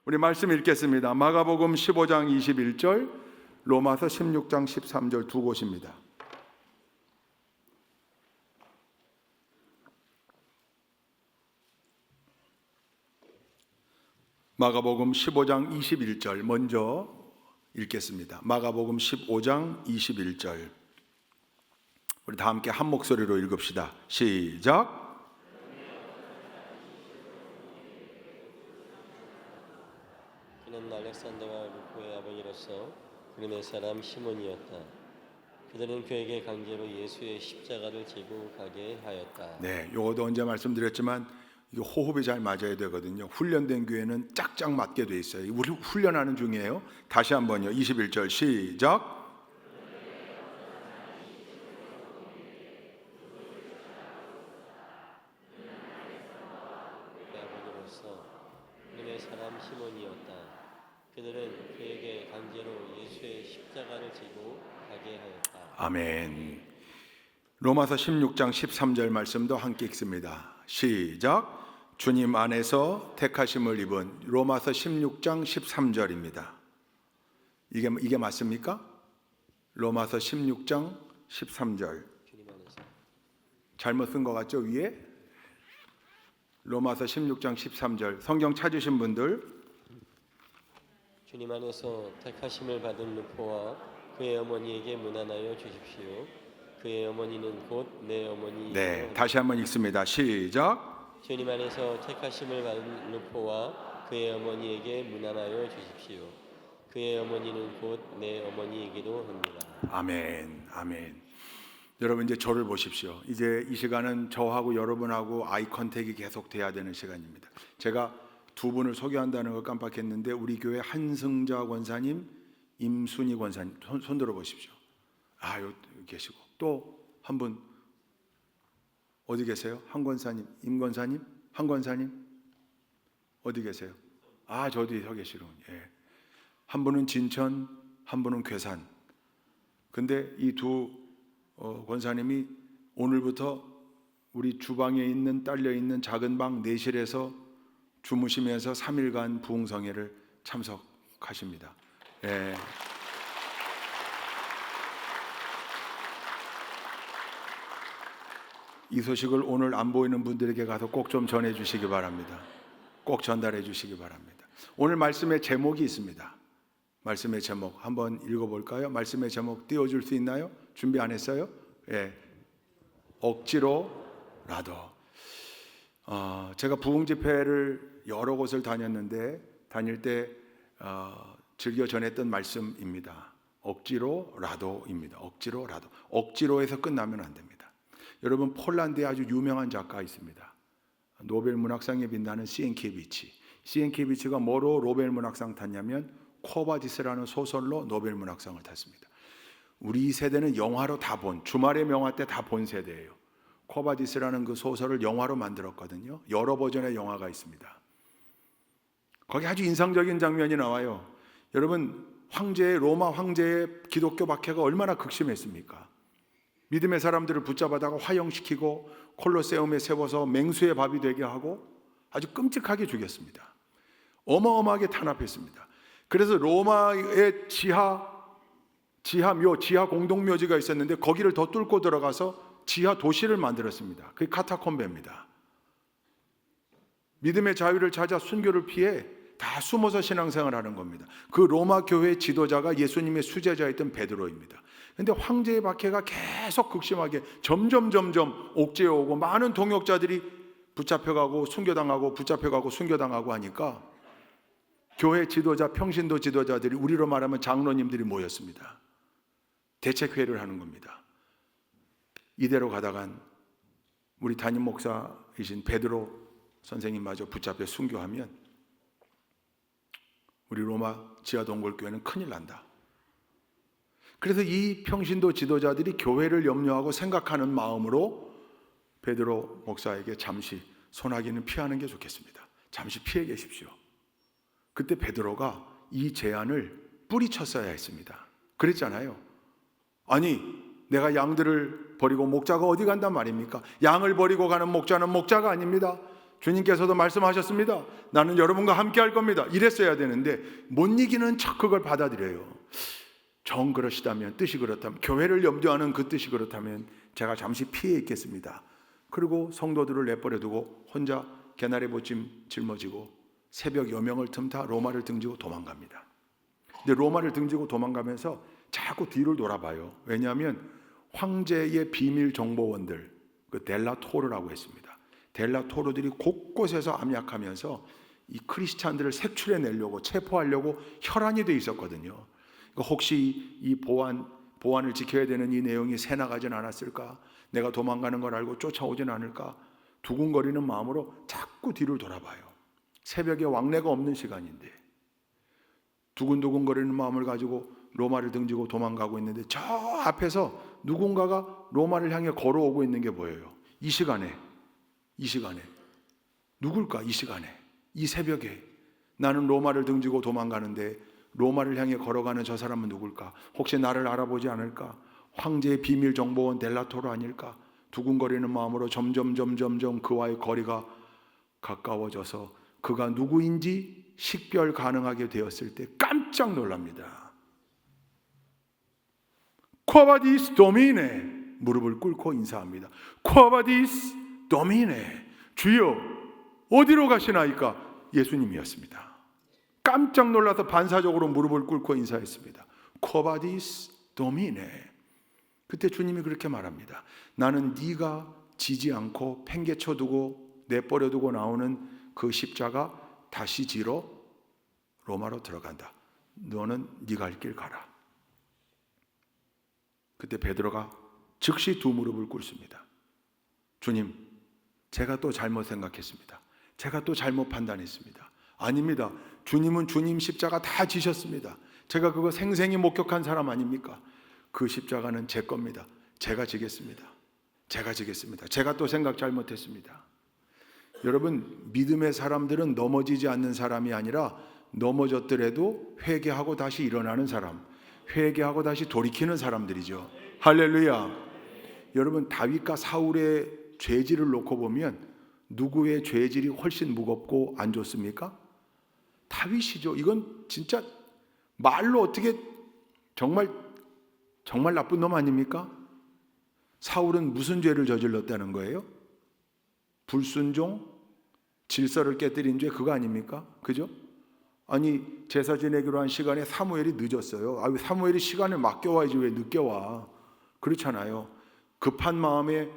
우리 말씀 읽겠습니다. 마가복음 15장 21절, 로마서 16장 13절 두 곳입니다. 마가복음 15장 21절 먼저 읽겠습니다. 마가복음 15장 21절. 우리 다 함께 한 목소리로 읽읍시다. 시작. 그는 알렉산더와 루포의 아버지로서 구레네 사람 시몬이었다. 그들은 그에게 강제로 예수의 십자가를 지고 가게 하였다. 네, 요것도 언제 말씀드렸지만 이게 호흡이 잘 맞아야 되거든요. 훈련된 교회는 짝짝 맞게 돼 있어요. 우리 훈련하는 중이에요. 다시 한번요. 21절 시작. 구레네 사람 시몬이었다. 그들은 그에게 강제로 예수의 십자가를 지고 가게 하였다. 아멘. 로마서 16장 13절 말씀도 함께 읽습니다. 시작. 주님 안에서 택하심을 입은 로마서 16장 13절입니다. 이게 맞습니까? 로마서 16장 13절. 주님 안에서. 잘못 쓴 것 같죠? 위에? 로마서 16장 13절. 성경 찾으신 분들 주님 안에서 택하심을 받은 루포와 그의 어머니에게 문안하여 주십시오. 그의 어머니는 곧 내 어머니. 네, 다시 한번 읽습니다. 시작. 주님 안에서 택하심을 받은 루포와 그의 어머니에게 문안하여 주십시오. 그의 어머니는 곧 내 어머니이기도 합니다. 아멘, 아멘. 여러분 이제 저를 보십시오. 이제 이 시간은 저하고 여러분하고 아이 컨택이 계속 돼야 되는 시간입니다. 제가 두 분을 소개한다는 걸 깜빡했는데 우리 교회 한승자 권사님, 임순희 권사님 손 들어 보십시오. 아, 여기 계시고 또 한 분 어디 계세요? 한 권사님, 임 권사님, 한 권사님 어디 계세요? 아, 저 뒤에 서 계시군. 예. 한 분은 진천, 한 분은 괴산. 근데 이 두 권사님이 오늘부터 우리 주방에 있는 딸려 있는 작은 방 내실에서 주무시면서 3일간 부흥성회를 참석하십니다. 예. 이 소식을 오늘 안 보이는 분들에게 가서 꼭 좀 전해 주시기 바랍니다. 꼭 전달해 주시기 바랍니다. 오늘 말씀의 제목이 있습니다. 말씀의 제목 한번 읽어볼까요? 말씀의 제목 띄워줄 수 있나요? 준비 안 했어요? 예. 억지로라도. 제가 부흥 집회를 여러 곳을 다녔는데 다닐 때 즐겨 전했던 말씀입니다. 억지로라도입니다. 억지로라도. 억지로에서 끝나면 안 됩니다. 여러분 폴란드에 아주 유명한 작가 있습니다. 노벨 문학상에 빛나는 시엔키에비치. 시엔키에비치가 뭐로 노벨 문학상 탔냐면 쿼바디스라는 소설로 노벨 문학상을 탔습니다. 우리 세대는 영화로 다 본, 주말의 명화 때 다 본 세대예요. 쿼바디스라는 그 소설을 영화로 만들었거든요. 여러 버전의 영화가 있습니다. 거기 아주 인상적인 장면이 나와요. 여러분 로마 황제의 기독교 박해가 얼마나 극심했습니까? 믿음의 사람들을 붙잡아다가 화형시키고 콜로세움에 세워서 맹수의 밥이 되게 하고 아주 끔찍하게 죽였습니다. 어마어마하게 탄압했습니다. 그래서 로마의 지하 공동묘지가 있었는데 거기를 더 뚫고 들어가서 지하 도시를 만들었습니다. 그게 카타콤베입니다. 믿음의 자유를 찾아 순교를 피해 다 숨어서 신앙생활을 하는 겁니다. 그 로마 교회의 지도자가 예수님의 수제자였던 베드로입니다. 그런데 황제의 박해가 계속 극심하게 점점 옥죄어 오고 많은 동역자들이 붙잡혀가고 순교당하고 하니까 교회 지도자, 평신도 지도자들이 우리로 말하면 장로님들이 모였습니다. 대책회의를 하는 겁니다. 이대로 가다간 우리 담임 목사이신 베드로 선생님마저 붙잡혀 순교하면 우리 로마 지하동굴교회는 큰일 난다. 그래서 이 평신도 지도자들이 교회를 염려하고 생각하는 마음으로 베드로 목사에게 잠시 소나기는 피하는 게 좋겠습니다. 잠시 피해 계십시오. 그때 베드로가 이 제안을 뿌리쳤어야 했습니다. 그랬잖아요. 아니, 내가 양들을 버리고 목자가 어디 간단 말입니까? 양을 버리고 가는 목자는 목자가 아닙니다. 주님께서도 말씀하셨습니다. 나는 여러분과 함께 할 겁니다. 이랬어야 되는데 못 이기는 척 그걸 받아들여요. 정 그러시다면, 뜻이 그렇다면, 교회를 염두하는 그 뜻이 그렇다면 제가 잠시 피해 있겠습니다. 그리고 성도들을 내버려 두고 혼자 개나리 보찜 짊어지고 새벽 여명을 틈타 로마를 등지고 도망갑니다. 근데 로마를 등지고 도망가면서 자꾸 뒤를 돌아봐요. 왜냐하면 황제의 비밀 정보원들, 그 델라토르라고 했습니다. 델라토르들이 곳곳에서 암약하면서 이 크리스찬들을 색출해내려고, 체포하려고 혈안이 돼 있었거든요. 그러니까 혹시 이 보안을 지켜야 되는 이 내용이 새나가진 않았을까? 내가 도망가는 걸 알고 쫓아오진 않을까? 두근거리는 마음으로 자꾸 뒤를 돌아봐요. 새벽에 왕래가 없는 시간인데 두근두근거리는 마음을 가지고 로마를 등지고 도망가고 있는데 저 앞에서 누군가가 로마를 향해 걸어오고 있는 게 보여요. 이 시간에 누굴까? 이 시간에, 이 새벽에 나는 로마를 등지고 도망가는데 로마를 향해 걸어가는 저 사람은 누굴까? 혹시 나를 알아보지 않을까? 황제의 비밀 정보원 델라토르 아닐까? 두근거리는 마음으로 점점 그와의 거리가 가까워져서 그가 누구인지 식별 가능하게 되었을 때 깜짝 놀랍니다. 쿼바디스 도미네, 무릎을 꿇고 인사합니다. 쿼바디스 도미네, 주여 어디로 가시나이까? 예수님이었습니다. 깜짝 놀라서 반사적으로 무릎을 꿇고 인사했습니다. 쿼바디스 도미네. 그때 주님이 그렇게 말합니다. 나는 네가 지지 않고 팽개쳐두고 내버려두고 나오는 그 십자가 다시 지러 로마로 들어간다. 너는 네가 할 길 가라. 그때 베드로가 즉시 두 무릎을 꿇습니다. 주님, 제가 또 잘못 생각했습니다. 제가 또 잘못 판단했습니다. 아닙니다. 주님은 주님 십자가 다 지셨습니다. 제가 그거 생생히 목격한 사람 아닙니까? 그 십자가는 제 겁니다. 제가 지겠습니다. 제가 또 생각 잘못했습니다. 여러분, 믿음의 사람들은 넘어지지 않는 사람이 아니라 넘어졌더라도 회개하고 다시 일어나는 사람, 회개하고 다시 돌이키는 사람들이죠. 할렐루야. 여러분, 다윗과 사울의 죄질을 놓고 보면 누구의 죄질이 훨씬 무겁고 안 좋습니까? 다윗이죠. 이건 진짜 말로 어떻게 정말 나쁜 놈 아닙니까? 사울은 무슨 죄를 저질렀다는 거예요? 불순종, 질서를 깨뜨린 죄, 그거 아닙니까? 그죠? 아니, 제사 지내기로 한 시간에 사무엘이 늦었어요. 사무엘이 시간을 맡겨와야지 왜 늦게 와? 그렇잖아요. 급한 마음에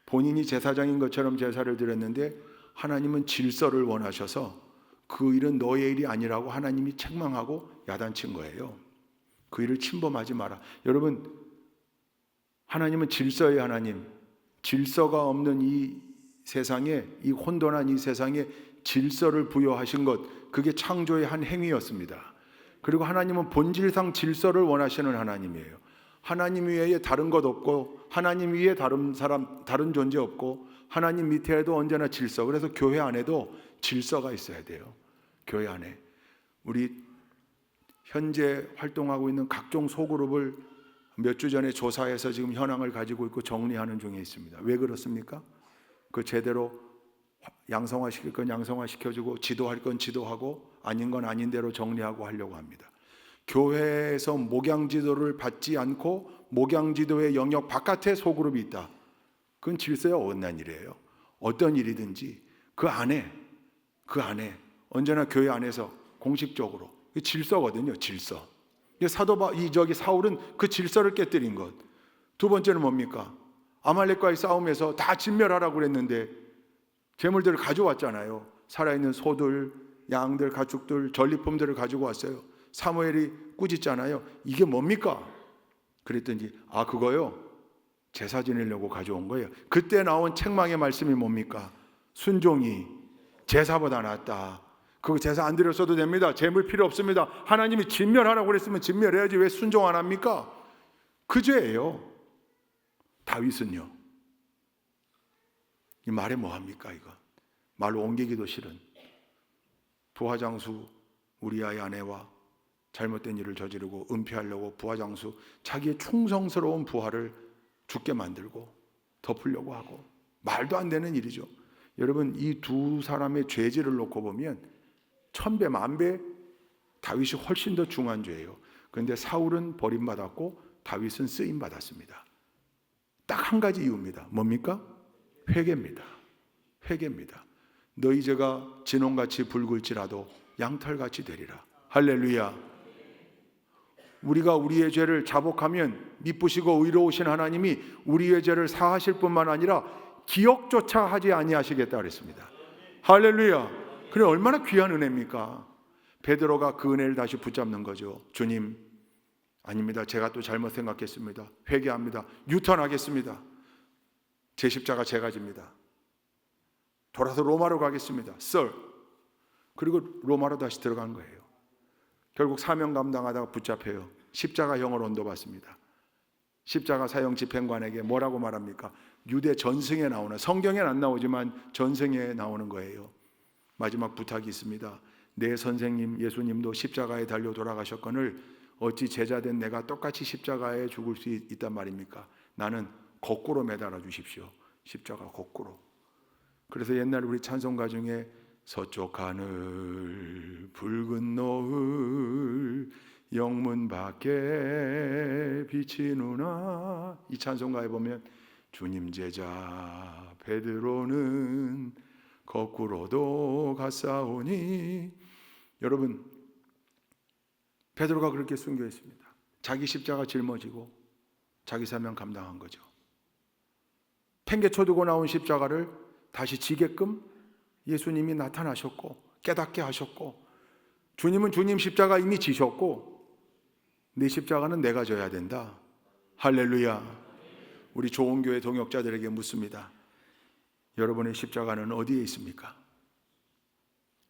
본인이 제사장인 것처럼 제사를 드렸는데 하나님은 질서를 원하셔서 그 일은 너의 일이 아니라고 하나님이 책망하고 야단친 거예요. 그 일을 침범하지 마라. 여러분, 하나님은 질서의 하나님, 질서가 없는 이 세상에, 이 혼돈한 이 세상에 질서를 부여하신 것, 그게 창조의 한 행위였습니다. 그리고 하나님은 본질상 질서를 원하시는 하나님이에요. 하나님 외에 다른 것 없고 하나님 위에 다른 사람, 다른 존재 없고 하나님 밑에도 언제나 질서. 그래서 교회 안에도 질서가 있어야 돼요. 교회 안에 우리 현재 활동하고 있는 각종 소그룹을 몇 주 전에 조사해서 지금 현황을 가지고 있고 정리하는 중에 있습니다. 왜 그렇습니까? 그 제대로 양성화시킬 건 양성화시켜주고 지도할 건 지도하고 아닌 건 아닌 대로 정리하고 하려고 합니다. 교회에서 목양지도를 받지 않고 목양지도의 영역 바깥에 소그룹이 있다. 그건 질서에 어긋난 일이에요. 어떤 일이든지 그 안에 언제나 교회 안에서 공식적으로 질서거든요. 질서. 사울은 그 질서를 깨뜨린 것. 두 번째는 뭡니까? 아말렉과의 싸움에서 다 진멸하라고 그랬는데 재물들을 가져왔잖아요. 살아있는 소들, 양들, 가축들, 전리품들을 가지고 왔어요. 사무엘이 꾸짖잖아요. 이게 뭡니까? 그랬더니 그거요, 제사 지내려고 가져온 거예요. 그때 나온 책망의 말씀이 뭡니까? 순종이 제사보다 낫다. 그거 제사 안 드렸어도 됩니다. 재물 필요 없습니다. 하나님이 진멸하라고 그랬으면 진멸해야지 왜 순종 안 합니까? 그 죄예요. 다윗은요, 이 말에 뭐합니까? 이거 말로 옮기기도 싫은 부하장수 우리아의 아내와 잘못된 일을 저지르고 은폐하려고 부하장수, 자기의 충성스러운 부하를 죽게 만들고 덮으려고 하고, 말도 안 되는 일이죠. 여러분 이 두 사람의 죄질을 놓고 보면 1000배 만배 다윗이 훨씬 더 중한 죄예요. 그런데 사울은 버림받았고 다윗은 쓰임받았습니다. 딱 한 가지 이유입니다. 뭡니까? 회개입니다. 회개입니다. 너희 죄가 진홍같이 붉을지라도 양털같이 되리라. 할렐루야. 우리가 우리의 죄를 자복하면 미쁘시고 의로우신 하나님이 우리의 죄를 사하실 뿐만 아니라 기억조차 하지 아니하시겠다 그랬습니다. 할렐루야. 그래 얼마나 귀한 은혜입니까? 베드로가 그 은혜를 다시 붙잡는 거죠. 주님, 아닙니다. 제가 또 잘못 생각했습니다. 회개합니다. 유턴하겠습니다. 제 십자가 제가 집니다. 돌아서 로마로 가겠습니다. Sir. 그리고 로마로 다시 들어간 거예요. 결국 사명 감당하다가 붙잡혀요. 십자가형을 언도받습니다. 십자가 사형 집행관에게 뭐라고 말합니까? 유대 전승에 나오는, 성경에는 안 나오지만 전승에 나오는 거예요. 마지막 부탁이 있습니다. 내 선생님 예수님도 십자가에 달려 돌아가셨거늘 어찌 제자된 내가 똑같이 십자가에 죽을 수 있단 말입니까? 나는 거꾸로 매달아 주십시오. 십자가 거꾸로. 그래서 옛날 우리 찬송가 중에 서쪽 하늘 붉은 노을 영문 밖에 비치누나, 이 찬송가에 보면 주님 제자 베드로는 거꾸로도 갔사오니, 여러분 베드로가 그렇게 순교했습니다. 자기 십자가 짊어지고 자기 사명 감당한 거죠. 팽개쳐 두고 나온 십자가를 다시 지게끔 예수님이 나타나셨고 깨닫게 하셨고, 주님은 주님 십자가 이미 지셨고 내 십자가는 내가 져야 된다. 할렐루야. 우리 좋은 교회 동역자들에게 묻습니다. 여러분의 십자가는 어디에 있습니까?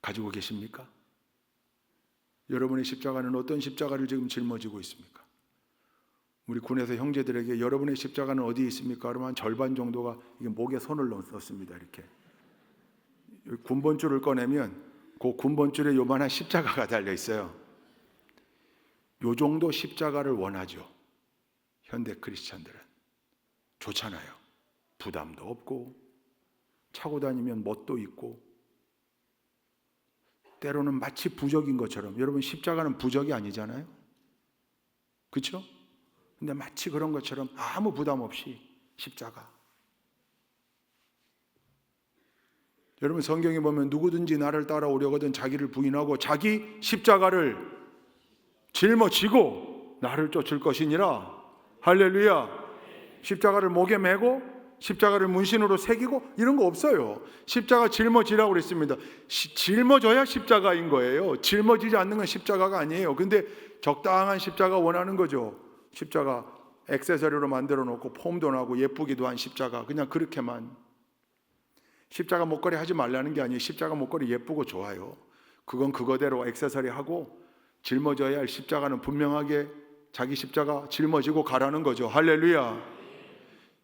가지고 계십니까? 여러분의 십자가는 어떤 십자가를 지금 짊어지고 있습니까? 우리 군에서 형제들에게 여러분의 십자가는 어디에 있습니까? 그러면 한 절반 정도가 이게 목에 손을 넣습니다. 이렇게 군번줄을 꺼내면 그 군번줄에 요만한 십자가가 달려 있어요. 요 정도 십자가를 원하죠. 현대 크리스찬들은. 좋잖아요. 부담도 없고 차고 다니면 멋도 있고, 때로는 마치 부적인 것처럼. 여러분 십자가는 부적이 아니잖아요. 그렇죠? 근데 마치 그런 것처럼 아무 부담 없이 십자가. 여러분 성경에 보면 누구든지 나를 따라오려거든 자기를 부인하고 자기 십자가를 짊어지고 나를 쫓을 것이니라. 할렐루야. 십자가를 목에 메고 십자가를 문신으로 새기고 이런 거 없어요. 십자가 짊어지라고 그랬습니다. 짊어져야 십자가인 거예요. 짊어지지 않는 건 십자가가 아니에요. 근데 적당한 십자가 원하는 거죠. 십자가 액세서리로 만들어 놓고 폼도 나고 예쁘기도 한 십자가, 그냥 그렇게만. 십자가 목걸이 하지 말라는 게 아니에요. 십자가 목걸이 예쁘고 좋아요. 그건 그거대로 액세서리 하고, 짊어져야 할 십자가는 분명하게 자기 십자가 짊어지고 가라는 거죠. 할렐루야.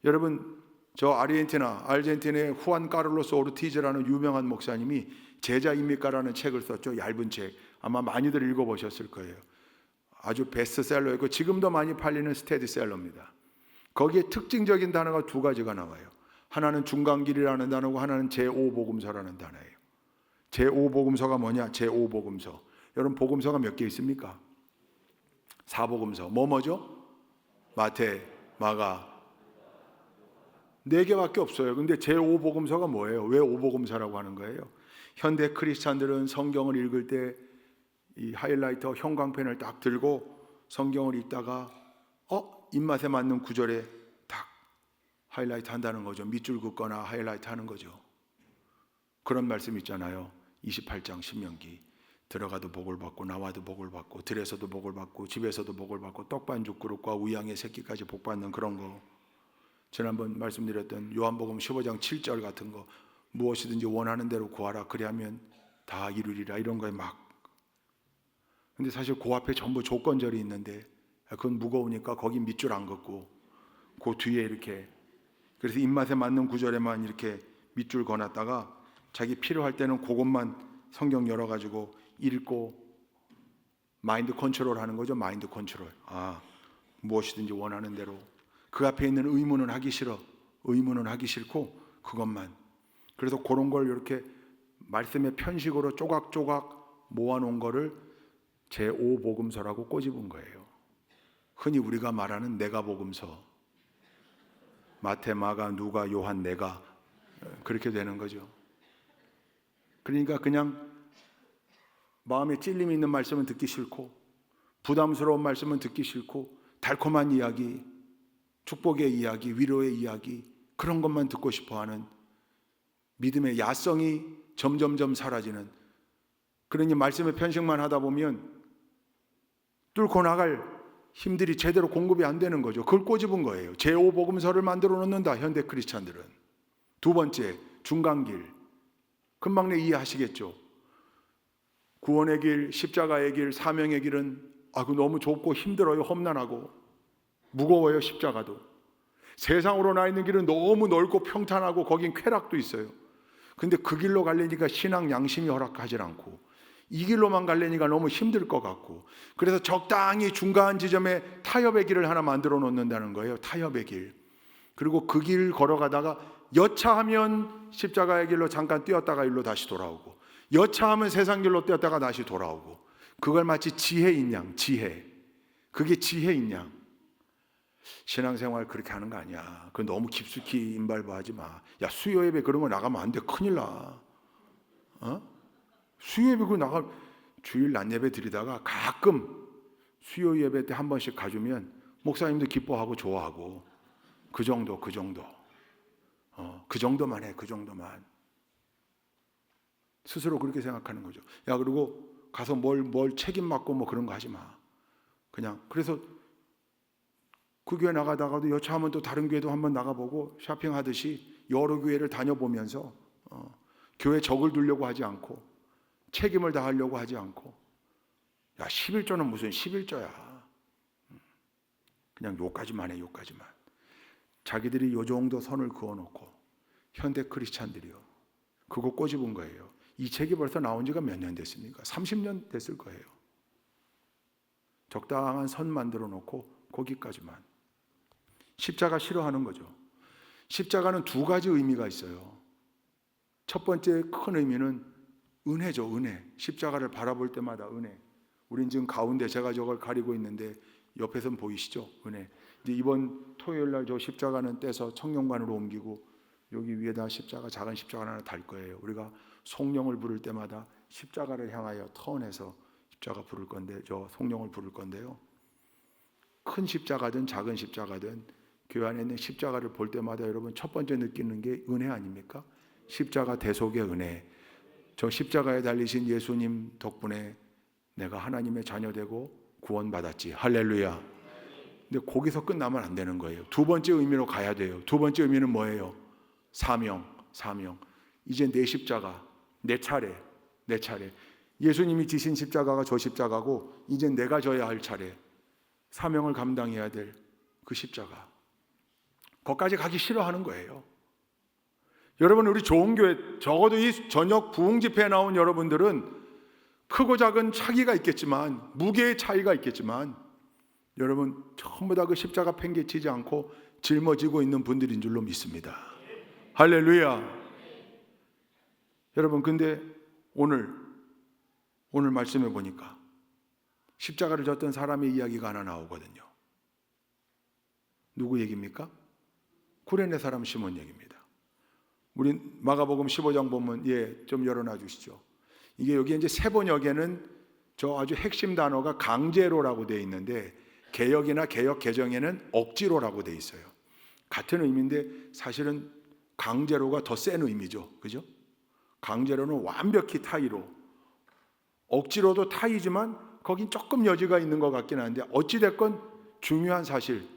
여러분 저 아르헨티나의 후안 카를로스 오르티즈라는 유명한 목사님이 제자입니까라는 책을 썼죠. 얇은 책. 아마 많이들 읽어보셨을 거예요. 아주 베스트셀러였고 지금도 많이 팔리는 스테디셀러입니다. 거기에 특징적인 단어가 두 가지가 나와요. 하나는 중간길이라는 단어고 하나는 제5복음서라는 단어예요. 제5복음서가 뭐냐? 제5복음서. 여러분 복음서가 몇 개 있습니까? 4복음서. 뭐죠? 마태, 마가, 4개밖에 없어요. 근데 제5복음서가 뭐예요? 왜 5복음서라고 하는 거예요? 현대 크리스찬들은 성경을 읽을 때 이 하이라이터 형광펜을 딱 들고 성경을 읽다가 입맛에 맞는 구절에 딱 하이라이트 한다는 거죠. 밑줄 긋거나 하이라이트 하는 거죠. 그런 말씀 있잖아요. 28장 신명기. 들어가도 복을 받고 나와도 복을 받고 들에서도 복을 받고 집에서도 복을 받고 떡반죽 그릇과 우양의 새끼까지 복 받는 그런 거. 지난번 말씀드렸던 요한복음 15장 7절 같은 거, 무엇이든지 원하는 대로 구하라 그리하면 다 이루리라, 이런 거에 막. 근데 사실 그 앞에 전부 조건절이 있는데 그건 무거우니까 거기 밑줄 안 긋고 그 뒤에 이렇게, 그래서 입맛에 맞는 구절에만 이렇게 밑줄 그어놨다가 자기 필요할 때는 그것만 성경 열어가지고 읽고 마인드 컨트롤 하는 거죠. 마인드 컨트롤. 무엇이든지 원하는 대로. 그 앞에 있는 의문은 하기 싫어. 의문은 하기 싫고 그것만. 그래서 그런 걸 이렇게 말씀의 편식으로 조각조각 모아놓은 거를 제5복음서라고 꼬집은 거예요. 흔히 우리가 말하는 내가복음서, 마태, 마가, 누가, 요한, 내가, 그렇게 되는 거죠. 그러니까 그냥 마음에 찔림이 있는 말씀은 듣기 싫고, 부담스러운 말씀은 듣기 싫고, 달콤한 이야기, 축복의 이야기, 위로의 이야기, 그런 것만 듣고 싶어하는 믿음의 야성이 점점점 사라지는, 그러니 말씀의 편식만 하다 보면 뚫고 나갈 힘들이 제대로 공급이 안 되는 거죠. 그걸 꼬집은 거예요. 제5복음서를 만들어 놓는다, 현대 크리스찬들은. 두 번째, 중간길. 금방 이해하시겠죠. 구원의 길, 십자가의 길, 사명의 길은 너무 좁고 힘들어요. 험난하고 무거워요. 십자가도. 세상으로 나 있는 길은 너무 넓고 평탄하고 거긴 쾌락도 있어요. 근데 그 길로 가려니까 신앙 양심이 허락하지 않고, 이 길로만 가려니까 너무 힘들 것 같고, 그래서 적당히 중간 지점에 타협의 길을 하나 만들어 놓는다는 거예요. 타협의 길. 그리고 그 길 걸어가다가 여차하면 십자가의 길로 잠깐 뛰었다가 일로 다시 돌아오고, 여차하면 세상 길로 뛰었다가 다시 돌아오고, 그걸 마치 지혜인 양, 지혜. 그게 지혜인 양. 신앙생활 그렇게 하는 거 아니야. 그거 너무 깊숙이 인발부하지 마. 야, 수요 예배 그런 거 나가면 안 돼. 큰일 나. 수요 예배 그거 나가, 주일 낮 예배 드리다가 가끔 수요 예배 때 한 번씩 가주면 목사님도 기뻐하고 좋아하고, 그 정도. 그 정도만 해. 그 정도만. 스스로 그렇게 생각하는 거죠. 야, 그리고 가서 뭘 책임 맡고 뭐 그런 거 하지 마. 그냥. 그래서 그 교회 나가다가도 여차하면 또 다른 교회도 한번 나가보고, 쇼핑하듯이 여러 교회를 다녀보면서 교회 적을 두려고 하지 않고, 책임을 다하려고 하지 않고, 야, 11조는 무슨 11조야. 그냥 요까지만 해. 요까지만. 자기들이 요 정도 선을 그어놓고, 현대 크리스찬들이요, 그거 꼬집은 거예요. 이 책이 벌써 나온 지가 몇 년 됐습니까? 30년 됐을 거예요. 적당한 선 만들어 놓고 거기까지만. 십자가 싫어하는 거죠. 십자가는 두 가지 의미가 있어요. 첫 번째 큰 의미는 은혜죠. 은혜. 십자가를 바라볼 때마다 은혜. 우린 지금 가운데 제가 저걸 가리고 있는데 옆에선 보이시죠? 은혜. 이제 이번 토요일 날 저 십자가는 떼서 청룡관으로 옮기고 여기 위에다 십자가, 작은 십자가 하나 달 거예요. 우리가 성령을 부를 때마다 십자가를 향하여 턴해서 십자가 부를 건데, 저 성령을 부를 건데요. 큰 십자가든 작은 십자가든 교회 안에 있는 십자가를 볼 때마다 여러분 첫 번째 느끼는 게 은혜 아닙니까? 십자가 대속의 은혜. 저 십자가에 달리신 예수님 덕분에 내가 하나님의 자녀 되고 구원받았지. 할렐루야. 근데 거기서 끝나면 안 되는 거예요. 두 번째 의미로 가야 돼요. 두 번째 의미는 뭐예요? 사명. 이제 내 십자가, 내 차례. 예수님이 지신 십자가가 저 십자가고, 이제 내가 져야 할 차례. 사명을 감당해야 될 그 십자가. 거기까지 가기 싫어하는 거예요. 여러분, 우리 좋은 교회, 적어도 이 저녁 부흥 집회에 나온 여러분들은 크고 작은 차이가 있겠지만, 무게의 차이가 있겠지만, 여러분 전부 다 그 십자가 팽개치지 않고 짊어지고 있는 분들인 줄로 믿습니다. 할렐루야. 여러분, 근데 오늘 말씀해 보니까 십자가를 졌던 사람의 이야기가 하나 나오거든요. 누구 얘기입니까? 구레네 사람 시몬 얘기입니다. 우리 마가복음 15장 보면 좀 열어놔 주시죠. 이게 여기 이제 세 번역에는 저 아주 핵심 단어가 강제로라고 되어 있는데, 개역이나 개역 개정에는 억지로라고 되어 있어요. 같은 의미인데 사실은 강제로가 더 센 의미죠. 그죠? 강제로는 완벽히 타의로, 억지로도 타의지만 거긴 조금 여지가 있는 것 같긴 한데, 어찌됐건 중요한 사실,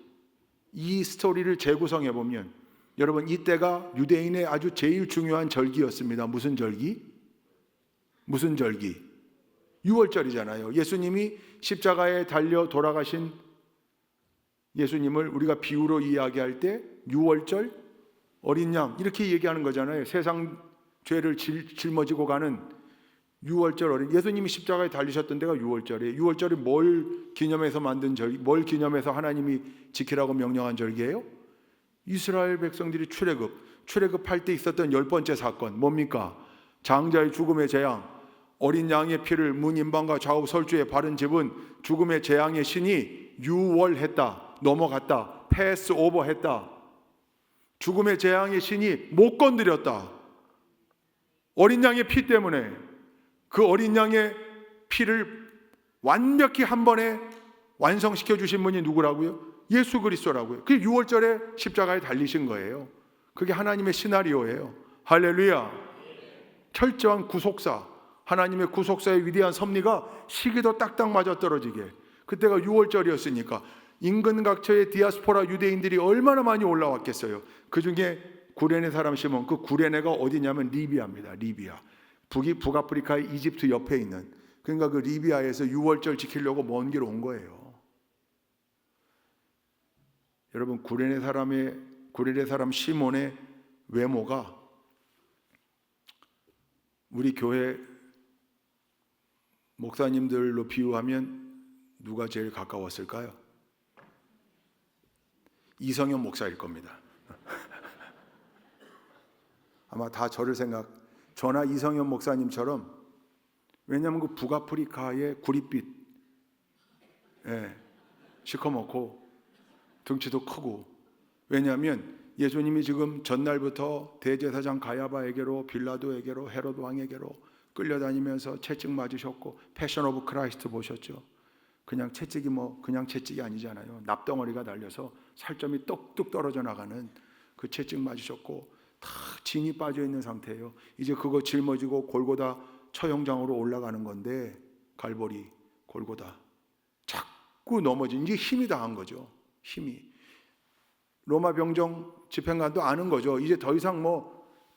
이 스토리를 재구성해 보면 여러분, 이때가 유대인의 아주 제일 중요한 절기였습니다. 무슨 절기? 6월절이잖아요. 예수님이 십자가에 달려 돌아가신 예수님을 우리가 비유로 이야기할 때 6월절, 어린 양 이렇게 얘기하는 거잖아요. 세상 죄를 짊어지고 가는 6월절 어린, 예수님이 십자가에 달리셨던 데가 6월절이에요. 6월절이 뭘 기념해서 만든 절기, 뭘 기념해서 하나님이 지키라고 명령한 절기예요? 이스라엘 백성들이 출애굽할 때 있었던 10번째 사건 뭡니까? 장자의 죽음의 재앙. 어린 양의 피를 문 인방과 좌우 설주에 바른 집은 죽음의 재앙의 신이 유월했다, 넘어갔다, 패스 오버했다. 죽음의 재앙의 신이 못 건드렸다. 어린 양의 피 때문에. 그 어린 양의 피를 완벽히 한 번에 완성시켜 주신 분이 누구라고요? 예수 그리스도라고요. 그게 6월절에 십자가에 달리신 거예요. 그게 하나님의 시나리오예요. 할렐루야. 철저한 구속사, 하나님의 구속사의 위대한 섭리가 시기도 딱딱 맞아떨어지게. 그때가 6월절이었으니까 인근 각처의 디아스포라 유대인들이 얼마나 많이 올라왔겠어요. 그 중에 구레네 사람 시몬, 그 구레네가 어디냐면 리비아입니다. 리비아. 북아프리카의 이집트 옆에 있는, 그러니까 그 리비아에서 6월절 지키려고 먼 길 온 거예요. 여러분, 구레네 사람 시몬의 외모가 우리 교회 목사님들로 비유하면 누가 제일 가까웠을까요? 이성현 목사일 겁니다. 아마 다 저나 이성현 목사님처럼, 왜냐하면 그 북아프리카의 구릿빛, 시커멓고 등치도 크고, 왜냐하면 예수님이 지금 전날부터 대제사장 가야바에게로, 빌라도에게로, 헤롯 왕에게로 끌려다니면서 채찍 맞으셨고, 패션 오브 크라이스트 보셨죠? 그냥 채찍이 아니잖아요. 납덩어리가 달려서 살점이 뚝뚝 떨어져 나가는 그 채찍 맞으셨고, 다 진이 빠져 있는 상태예요. 이제 그거 짊어지고 골고다 처형장으로 올라가는 건데, 갈보리, 골고다. 자꾸 넘어진, 이게 힘이 당한 거죠. 힘이. 로마 병정 집행관도 아는 거죠. 이제 더 이상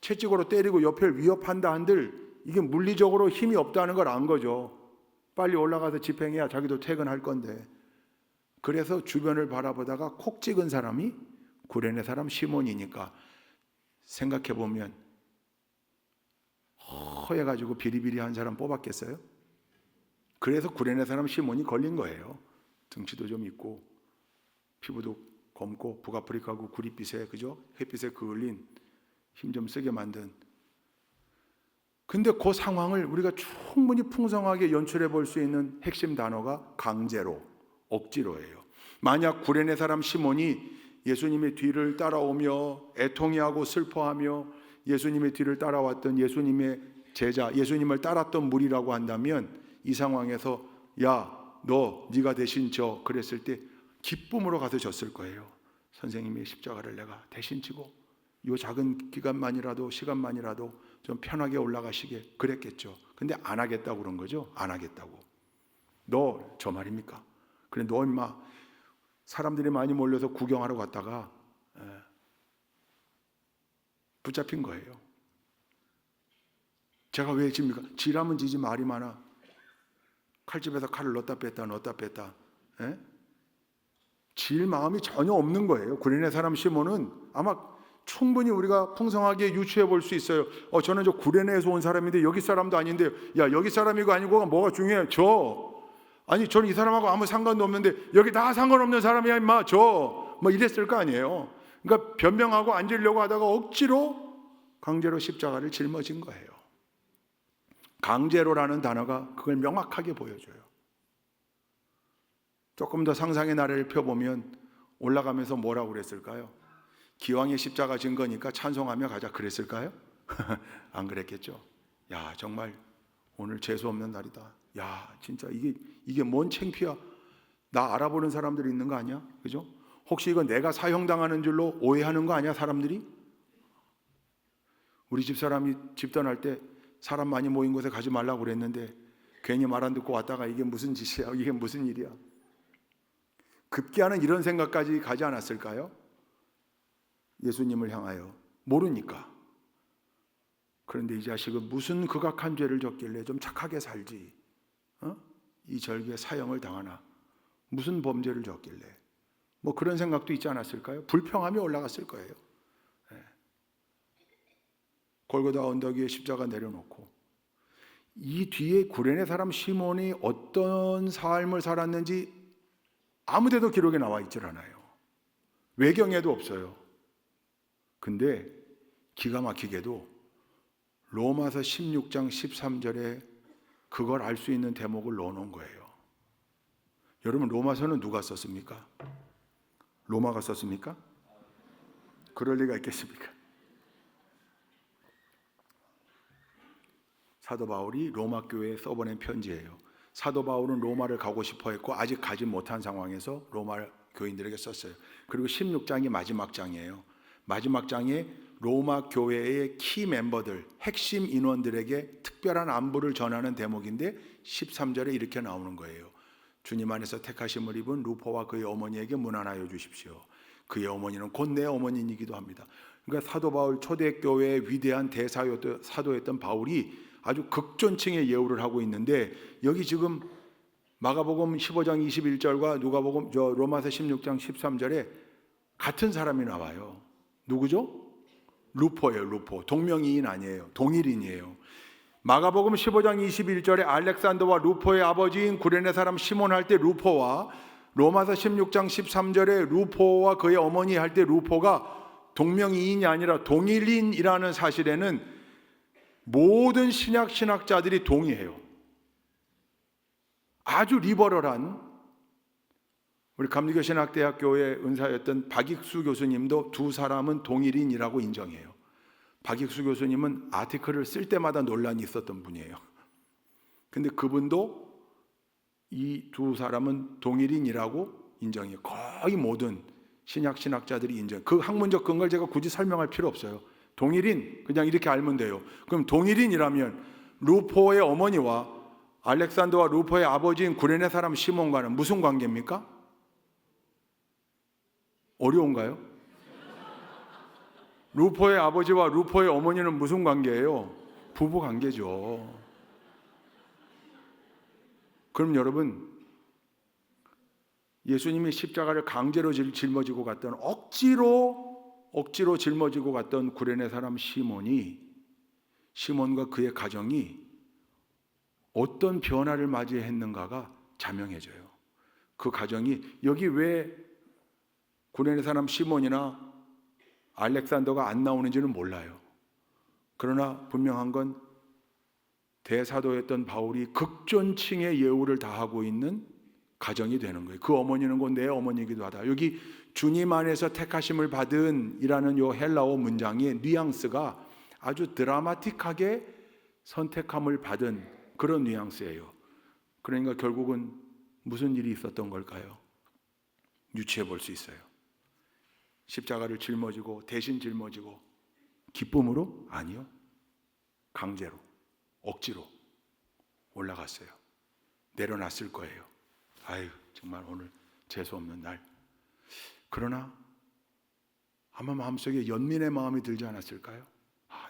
채찍으로 때리고 옆을 위협한다 한들 이게 물리적으로 힘이 없다는 걸 안 거죠. 빨리 올라가서 집행해야 자기도 퇴근할 건데. 그래서 주변을 바라보다가 콕 찍은 사람이 구레네 사람 시몬이니까, 생각해보면 허해가지고 비리비리한 사람 뽑았겠어요? 그래서 구레네 사람 시몬이 걸린 거예요. 등치도 좀 있고 피부도 검고 북아프리카고 구릿빛에, 그죠? 햇빛에 그을린, 힘 좀 쓰게 만든. 근데 그 상황을 우리가 충분히 풍성하게 연출해 볼 수 있는 핵심 단어가 강제로, 억지로예요. 만약 구레네 사람 시몬이 예수님의 뒤를 따라오며 애통해하고 슬퍼하며 예수님의 뒤를 따라왔던 예수님의 제자, 예수님을 따랐던 무리라고 한다면, 이 상황에서 야, 네가 대신 져, 그랬을 때 기쁨으로 가서 졌을 거예요. 선생님의 십자가를 내가 대신 지고 이 작은 시간만이라도 좀 편하게 올라가시게, 그랬겠죠. 근데 안 하겠다고 그런 거죠. 안 하겠다고. 너 저 말입니까? 그래, 너 임마, 사람들이 많이 몰려서 구경하러 갔다가 붙잡힌 거예요. 제가 왜 집니까? 지라면 지지, 말이 많아. 칼집에서 칼을 넣었다 뺐다. 질 마음이 전혀 없는 거예요. 구레네 사람 시몬은 아마 충분히 우리가 풍성하게 유추해 볼 수 있어요. 저는 저 구레네에서 온 사람인데 여기 사람도 아닌데, 야, 여기 사람이고 아니고가 뭐가 중요해? 저는 이 사람하고 아무 상관도 없는데 여기 다 상관없는 사람이야 임마, 이랬을 거 아니에요. 그러니까 변명하고 앉으려고 하다가 억지로 강제로 십자가를 짊어진 거예요. 강제로라는 단어가 그걸 명확하게 보여줘요. 조금 더 상상의 나래를 펴보면 올라가면서 뭐라고 그랬을까요? 기왕에 십자가 진 거니까 찬송하며 가자, 그랬을까요? 안 그랬겠죠. 야, 정말 오늘 재수 없는 날이다. 야, 진짜 이게 뭔 창피야. 나 알아보는 사람들이 있는 거 아니야? 그죠? 혹시 이거 내가 사형당하는 줄로 오해하는 거 아니야, 사람들이? 우리 집사람이 집 떠날 때 사람 많이 모인 곳에 가지 말라고 그랬는데 괜히 말 안 듣고 왔다가 이게 무슨 짓이야, 이게 무슨 일이야. 급기야는 이런 생각까지 가지 않았을까요? 예수님을 향하여. 모르니까. 그런데 이 자식은 무슨 극악한 죄를 졌길래 좀 착하게 살지, 이 절기에 사형을 당하나, 무슨 범죄를 졌길래, 그런 생각도 있지 않았을까요? 불평하며 올라갔을 거예요. 골고다 언덕 위에 십자가 내려놓고, 이 뒤에 구레네 사람 시몬이 어떤 삶을 살았는지 아무데도 기록에 나와 있질 않아요. 외경에도 없어요. 근데 기가 막히게도 로마서 16장 13절에 그걸 알 수 있는 대목을 넣어놓은 거예요. 여러분, 로마서는 누가 썼습니까? 로마가 썼습니까? 그럴 리가 있겠습니까? 사도 바울이 로마 교회에 써보낸 편지예요. 사도 바울은 로마를 가고 싶어 했고 아직 가지 못한 상황에서 로마 교인들에게 썼어요. 그리고 16장이 마지막 장이에요. 마지막 장에 로마 교회의 키 멤버들, 핵심 인원들에게 특별한 안부를 전하는 대목인데 13절에 이렇게 나오는 거예요. 주님 안에서 택하심을 입은 루포와 그의 어머니에게 문안하여 주십시오. 그의 어머니는 곧 내 어머니이기도 합니다. 그러니까 사도 바울 초대교회의 위대한 사도였던 바울이 아주 극존칭의 예우를 하고 있는데, 여기 지금 마가복음 15장 21절과 누가복음 로마서 16장 13절에 같은 사람이 나와요. 누구죠? 루포예요. 루포. 동명이인 아니에요. 동일인이에요. 마가복음 15장 21절에 알렉산더와 루포의 아버지인 구레네 사람 시몬 할 때 루포와, 로마서 16장 13절에 루포와 그의 어머니 할 때 루포가 동명이인이 아니라 동일인이라는 사실에는 모든 신학자들이 동의해요. 아주 리버럴한 우리 감리교신학대학교의 은사였던 박익수 교수님도 두 사람은 동일인이라고 인정해요. 박익수 교수님은 아티클을 쓸 때마다 논란이 있었던 분이에요. 근데 그분도 이 두 사람은 동일인이라고 인정해요. 거의 모든 신학자들이 인정. 그 학문적 근거를 제가 굳이 설명할 필요 없어요. 동일인, 그냥 이렇게 알면 돼요. 그럼 동일인이라면 루포의 어머니와 알렉산더와 루포의 아버지인 구레네 사람 시몬과는 무슨 관계입니까? 어려운가요? 루포의 아버지와 루포의 어머니는 무슨 관계예요? 부부 관계죠. 그럼 여러분, 예수님이 십자가를 강제로 짊어지고 갔던, 억지로 짊어지고 갔던 구레네 사람 시몬과 그의 가정이 어떤 변화를 맞이했는가가 자명해져요. 그 가정이, 여기 왜 구레네 사람 시몬이나 알렉산더가 안 나오는지는 몰라요. 그러나 분명한 건 대사도였던 바울이 극존칭의 예우를 다하고 있는 가정이 되는 거예요. 그 어머니는 곧 내 어머니이기도 하다. 여기 주님 안에서 택하심을 받은 이라는 요 헬라어 문장의 뉘앙스가 아주 드라마틱하게 선택함을 받은 그런 뉘앙스예요. 그러니까 결국은 무슨 일이 있었던 걸까요? 유추해 볼 수 있어요. 십자가를 대신 짊어지고 기쁨으로? 아니요. 강제로, 억지로 올라갔어요. 내려놨을 거예요. 아유, 정말 오늘 재수없는 날. 그러나 아마 마음속에 연민의 마음이 들지 않았을까요?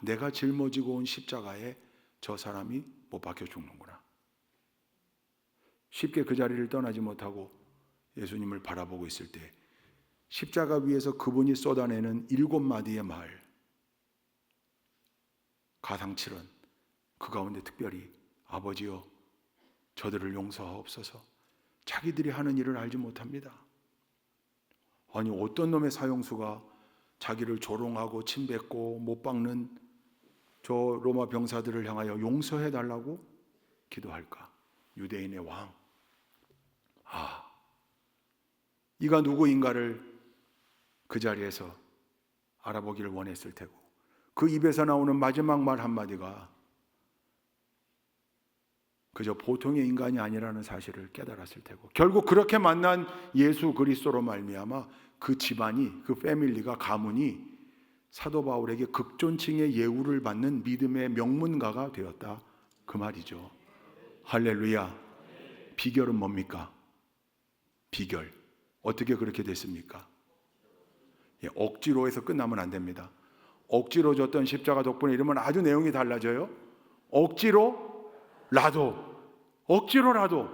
내가 짊어지고 온 십자가에 저 사람이 못 박혀 죽는구나. 쉽게 그 자리를 떠나지 못하고 예수님을 바라보고 있을 때 십자가 위에서 그분이 쏟아내는 7마디의 말, 가상칠언, 그 가운데 특별히 아버지여 저들을 용서하옵소서. 자기들이 하는 일을 알지 못합니다. 아니, 어떤 놈의 사형수가 자기를 조롱하고 침뱉고 못 박는 저 로마 병사들을 향하여 용서해 달라고 기도할까? 유대인의 왕. 이가 누구인가를 그 자리에서 알아보기를 원했을 테고, 그 입에서 나오는 마지막 말 한마디가 그저 보통의 인간이 아니라는 사실을 깨달았을 테고, 결국 그렇게 만난 예수 그리스도로 말미암아 그 집안이, 그 패밀리가, 가문이 사도 바울에게 극존칭의 예우를 받는 믿음의 명문가가 되었다, 그 말이죠. 할렐루야. 비결은 뭡니까? 비결. 어떻게 그렇게 됐습니까? 억지로 해서 끝나면 안 됩니다. 억지로 줬던 십자가 덕분에 이러면 아주 내용이 달라져요. 억지로라도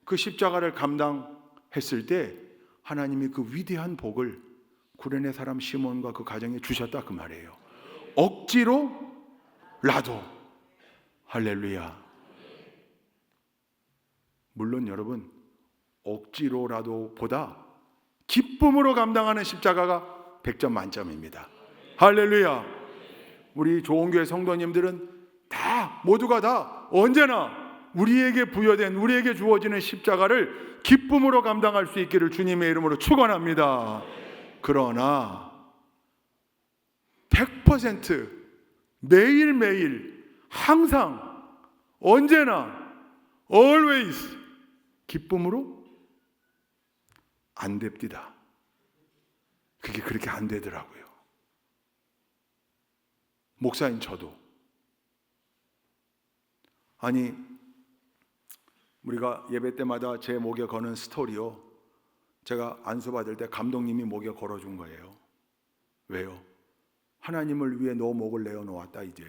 그 십자가를 감당했을 때 하나님이 그 위대한 복을 구레네 사람 시몬과 그 가정에 주셨다, 그 말이에요. 억지로라도. 할렐루야. 물론 여러분, 억지로라도 보다 기쁨으로 감당하는 십자가가 100점 만점입니다. 할렐루야. 우리 좋은교회 성도님들은 다 모두가 다 언제나 우리에게 부여된, 우리에게 주어지는 십자가를 기쁨으로 감당할 수 있기를 주님의 이름으로 축원합니다. 그러나 100% 매일매일 항상 언제나 always 기쁨으로 안 됩니다. 그게 그렇게 안 되더라고요. 목사인 저도. 아니, 우리가 예배 때마다 제 목에 거는 스토리요, 제가 안수받을 때 감독님이 목에 걸어준 거예요. 왜요? 하나님을 위해 너 목을 내어놓았다, 이제.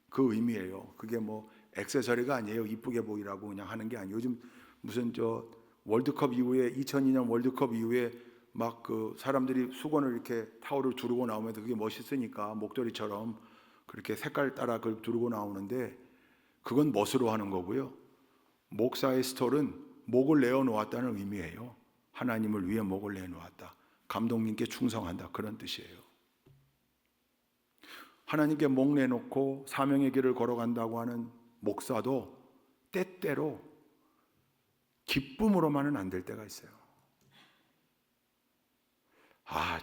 그 의미예요. 그게 뭐 액세서리가 아니에요. 이쁘게 보이라고 그냥 하는 게 아니에요. 요즘 무슨 월드컵 이후에, 2002년 월드컵 이후에 막 그 사람들이 수건을 이렇게 타올을 두르고 나오면 그게 멋있으니까 목도리처럼 그렇게 색깔 따라 그걸 두르고 나오는데, 그건 멋으로 하는 거고요. 목사의 스톨은 목을 내어놓았다는 의미예요. 하나님을 위해 목을 내놓았다. 감독님께 충성한다. 그런 뜻이에요. 하나님께 목 내놓고 사명의 길을 걸어간다고 하는 목사도 때때로 기쁨으로만은 안 될 때가 있어요.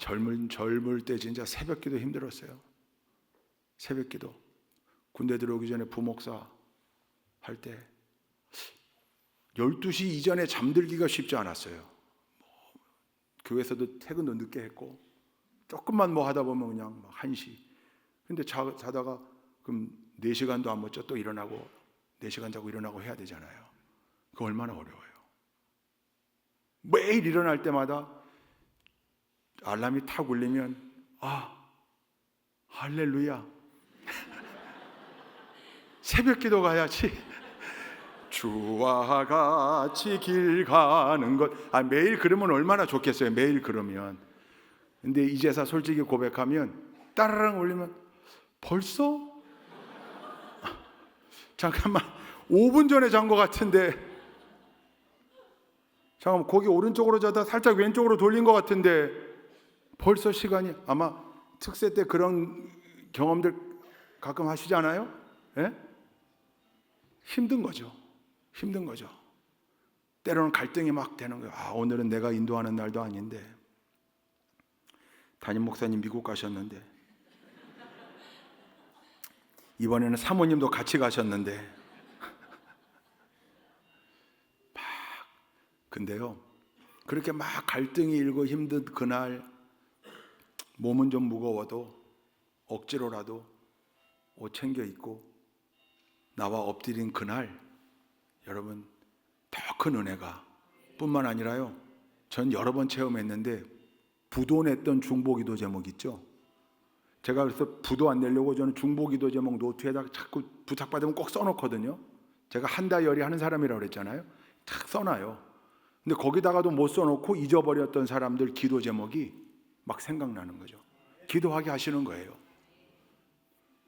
젊을 때 진짜 새벽기도 힘들었어요. 새벽기도. 군대 들어오기 전에 부목사 할 때 12시 이전에 잠들기가 쉽지 않았어요. 교회에서도 퇴근도 늦게 했고, 조금만 뭐 하다 보면 그냥 1시. 근데 자다가 그럼 4시간도 안 못 자 또 일어나고 4시간 자고 일어나고 해야 되잖아요. 그거 얼마나 어려워요. 매일 일어날 때마다 알람이 탁 울리면 할렐루야, 새벽 기도 가야지. 주와 같이 길 가는 것. 매일 그러면 얼마나 좋겠어요. 매일 그러면. 근데 이제서 솔직히 고백하면 따라랑 울리면 벌써? 잠깐만, 5분 전에 잔 것 같은데. 잠깐만, 거기 오른쪽으로 자다 살짝 왼쪽으로 돌린 것 같은데 벌써 시간이. 아마 특세 때 그런 경험들 가끔 하시지 않아요? 예? 힘든 거죠. 힘든 거죠. 때로는 갈등이 막 되는 거예요. 오늘은 내가 인도하는 날도 아닌데, 담임 목사님 미국 가셨는데, 이번에는 사모님도 같이 가셨는데, 근데요, 그렇게 막 갈등이 일고 힘든 그날, 몸은 좀 무거워도 억지로라도 옷 챙겨 입고 나와 엎드린 그날, 여러분, 더 큰 은혜가 뿐만 아니라요, 전 여러 번 체험했는데 부도냈던 중보기도 제목 있죠. 제가 그래서 부도 안 내려고 저는 중보기도 제목 노트에다가 자꾸 부탁받으면 꼭 써놓거든요. 제가 한다열이 하는 사람이라고 그랬잖아요. 탁 써놔요. 근데 거기다가도 못 써놓고 잊어버렸던 사람들 기도 제목이 막 생각나는 거죠. 기도하게 하시는 거예요.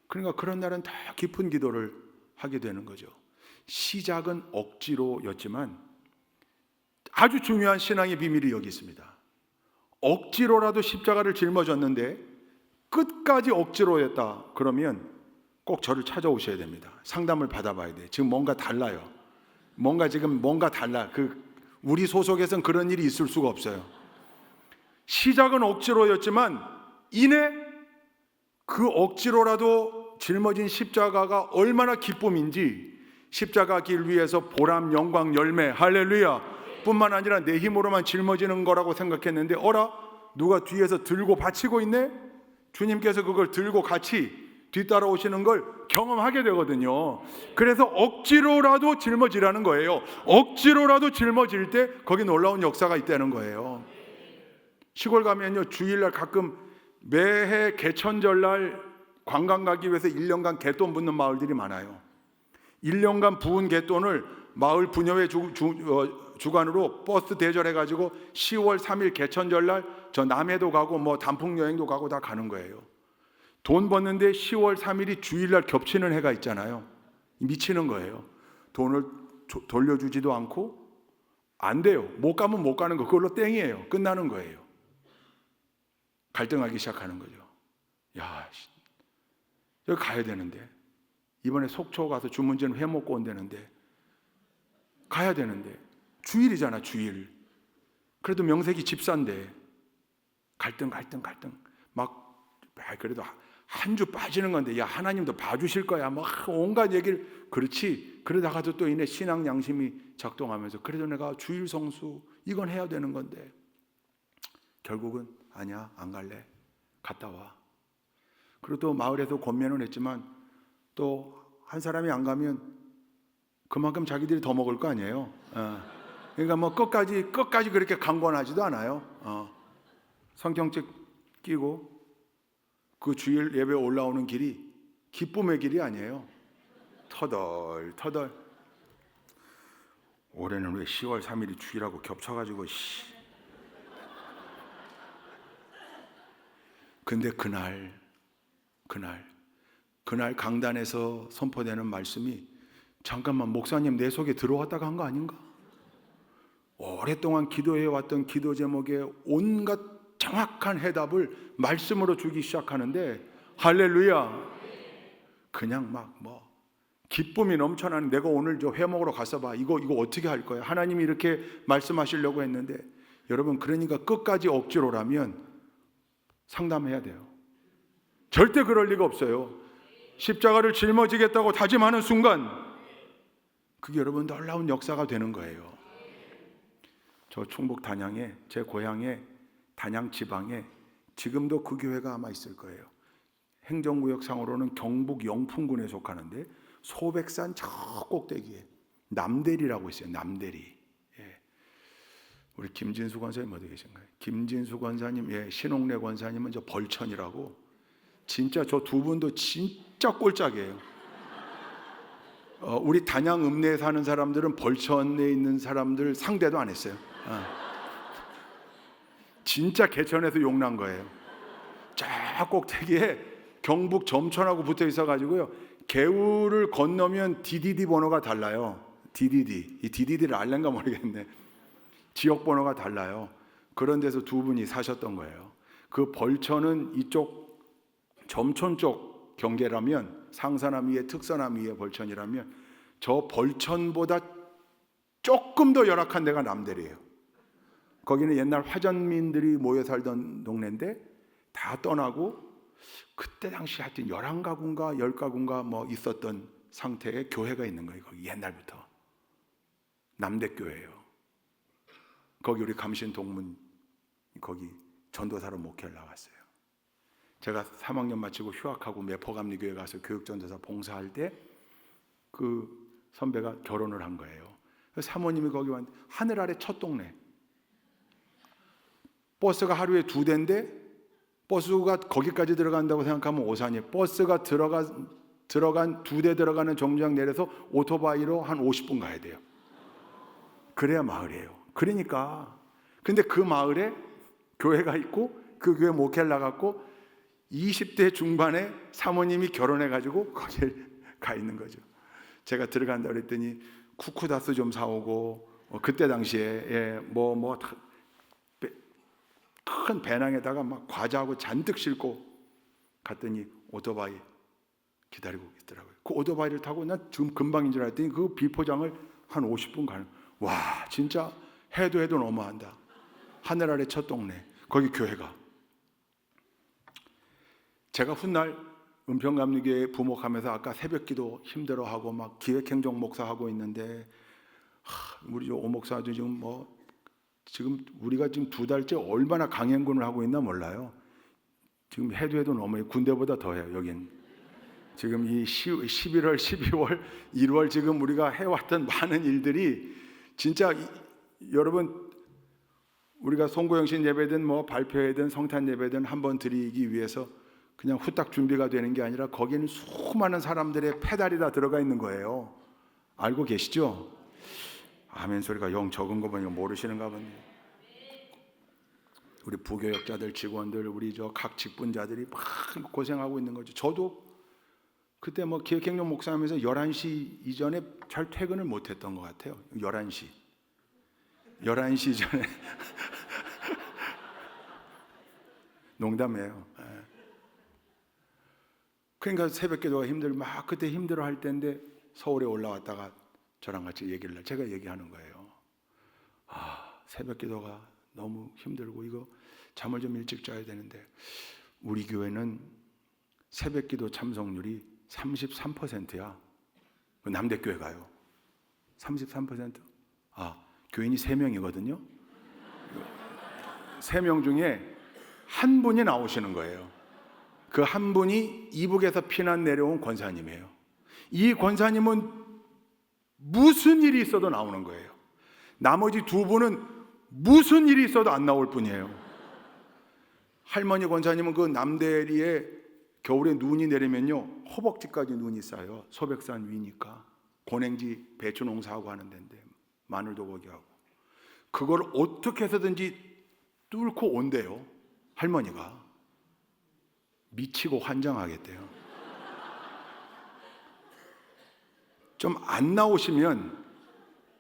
그러니까 그런 날은 더 깊은 기도를 하게 되는 거죠. 시작은 억지로였지만 아주 중요한 신앙의 비밀이 여기 있습니다. 억지로라도 십자가를 жил머졌는데 끝까지 억지로였다 그러면 꼭 저를 찾아오셔야 됩니다. 상담을 받아봐야 돼. 지금 뭔가 달라요. 뭔가 달라. 우리 소속에선 그런 일이 있을 수가 없어요. 시작은 억지로였지만 이내 그 억지로라도 짊어진 십자가가 얼마나 기쁨인지, 십자가 길 위에서 보람, 영광, 열매, 할렐루야 뿐만 아니라 내 힘으로만 짊어지는 거라고 생각했는데 누가 뒤에서 들고 받치고 있네? 주님께서 그걸 들고 같이 뒤따라오시는 걸 경험하게 되거든요. 그래서 억지로라도 짊어지라는 거예요. 억지로라도 짊어질 때 거기 놀라운 역사가 있다는 거예요. 시골 가면요, 주일날 가끔 매해 개천절날 관광 가기 위해서 1년간 갯돈 붓는 마을들이 많아요. 1년간 부은 갯돈을 마을 부녀회 주관으로 버스 대절해가지고 10월 3일 개천절날 저 남해도 가고 뭐 단풍여행도 가고 다 가는 거예요. 돈 버는데 10월 3일이 주일날 겹치는 해가 있잖아요. 미치는 거예요. 돈을 돌려주지도 않고 안 돼요. 못 가면 못 가는 거, 그걸로 땡이에요. 끝나는 거예요. 갈등하기 시작하는 거죠. 여기 가야 되는데, 이번에 속초 가서 주문진 회 먹고 온다는데, 가야 되는데, 주일이잖아, 주일. 그래도 명색이 집사인데 갈등 막, 그래도 한 주 빠지는 건데, 야, 하나님도 봐주실 거야, 막 온갖 얘기를. 그렇지. 그러다가도 또 이내 신앙 양심이 작동하면서, 그래도 내가 주일 성수 이건 해야 되는 건데, 결국은 아니야, 안 갈래, 갔다 와. 그리고 또 마을에서 권면은 했지만 또 한 사람이 안 가면 그만큼 자기들이 더 먹을 거 아니에요. 그러니까 뭐 끝까지 그렇게 강권하지도 않아요. 성경책 끼고 그 주일 예배 올라오는 길이 기쁨의 길이 아니에요. 터덜. 올해는 왜 10월 3일이 주일하고 겹쳐가지고 근데 그날 강단에서 선포되는 말씀이, 잠깐만, 목사님 내 속에 들어왔다가 한 거 아닌가? 오랫동안 기도해왔던 기도 제목에 온갖 정확한 해답을 말씀으로 주기 시작하는데, 할렐루야. 그냥 막 기쁨이 넘쳐나는, 내가 오늘 저 회 먹으러 갔어 봐, 이거 어떻게 할 거야? 하나님이 이렇게 말씀하시려고 했는데. 여러분, 그러니까 끝까지 억지로라면 상담해야 돼요. 절대 그럴 리가 없어요. 십자가를 짊어지겠다고 다짐하는 순간 그게 여러분 놀라운 역사가 되는 거예요. 저 충북 단양에, 제 고향에, 단양 지방에 지금도 그 교회가 아마 있을 거예요. 행정구역상으로는 경북 영풍군에 속하는데, 소백산 저 꼭대기에 남대리라고 있어요. 남대리. 우리 김진수 권사님 어디 계신가요? 김진수 권사님, 신홍래 권사님은 저 벌천이라고. 진짜 저 두 분도 진짜 꼴짝이에요. 우리 단양 읍내에 사는 사람들은 벌천에 있는 사람들 상대도 안 했어요. 진짜 개천에서 용난 거예요. 저 꼭대기에 경북 점천하고 붙어 있어가지고요, 개울을 건너면 DDD 번호가 달라요. DDD. 이 DDD를 알는가 모르겠네. 지역 번호가 달라요. 그런 데서 두 분이 사셨던 거예요. 그 벌천은 이쪽 점촌 쪽 경계라면, 상산암 위에 특선암 위에 벌천이라면, 저 벌천보다 조금 더 열악한 데가 남대리예요. 거기는 옛날 화전민들이 모여 살던 동네인데 다 떠나고, 그때 당시 하여튼 11가구인가 10가구인가 뭐 있었던 상태의 교회가 있는 거예요. 거기 옛날부터 남대교회예요. 거기 우리 감신 동문 거기 전도사로 목회를 나왔어요. 제가 3학년 마치고 휴학하고 매포감리교회 가서 교육전도사 봉사할 때 그 선배가 결혼을 한 거예요. 사모님이 거기 왔는데, 하늘 아래 첫 동네. 버스가 하루에 2대인데, 버스가 거기까지 들어간다고 생각하면 오산이에요. 버스가 들어간 2대 들어가는 정류장 내려서 오토바이로 한 50분 가야 돼요. 그래야 마을이에요. 그러니까, 근데 그 마을에 교회가 있고, 그 교회 목회를 나갔고, 20대 중반에 사모님이 결혼해가지고 거기에 가 있는 거죠. 제가 들어간다 그랬더니 쿠쿠다스 좀 사오고, 그때 당시에 큰 배낭에다가 막 과자하고 잔뜩 싣고 갔더니 오토바이 기다리고 있더라고요. 그 오토바이를 타고, 난 지금 금방인 줄 알았더니 그 비포장을 한 50분 가는. 와, 진짜 해도 너무한다. 하늘 아래 첫 동네, 거기 교회가. 제가 훗날 은평감리교회 부목하면서 아까 새벽기도 힘들어하고 막 기획행정 목사하고 있는데, 우리 오 목사도 지금 우리가 지금 2달째 얼마나 강행군을 하고 있나 몰라요. 지금 해도 너무 군대보다 더해요. 여긴 지금 이 11월, 12월, 1월 지금 우리가 해왔던 많은 일들이 진짜 여러분, 우리가 송구영신 예배든 발표회든 성탄 예배든 한번 드리기 위해서 그냥 후딱 준비가 되는 게 아니라, 거기는 수많은 사람들의 페달이 다 들어가 있는 거예요. 알고 계시죠? 아멘 소리가 영 적은 거 보니까 모르시는가 보네. 우리 부교역자들, 직원들, 우리 각 직분자들이 막 고생하고 있는 거죠. 저도 그때 기획행정 목사하면서 11시 이전에 잘 퇴근을 못했던 것 같아요. 11시 이전에 농담이에요. 그러니까 새벽 기도가 막 그때 힘들어 할 때인데 서울에 올라왔다가 저랑 같이 얘기를 제가 얘기하는 거예요. 새벽 기도가 너무 힘들고 이거 잠을 좀 일찍 자야 되는데 우리 교회는 새벽 기도 참석률이 33%야. 남대교회 가요. 33%. 교인이 3명이거든요. 3명 중에 한 분이 나오시는 거예요. 그 한 분이 이북에서 피난 내려온 권사님이에요. 이 권사님은 무슨 일이 있어도 나오는 거예요. 나머지 2분은 무슨 일이 있어도 안 나올 뿐이에요. 할머니 권사님은 그 남대리에 겨울에 눈이 내리면요 허벅지까지 눈이 쌓여. 소백산 위니까 고냉지 배추 농사하고 하는 데인데 마늘도 거기 하고 그걸 어떻게 해서든지 뚫고 온대요. 할머니가 미치고 환장하겠대요. 좀 안 나오시면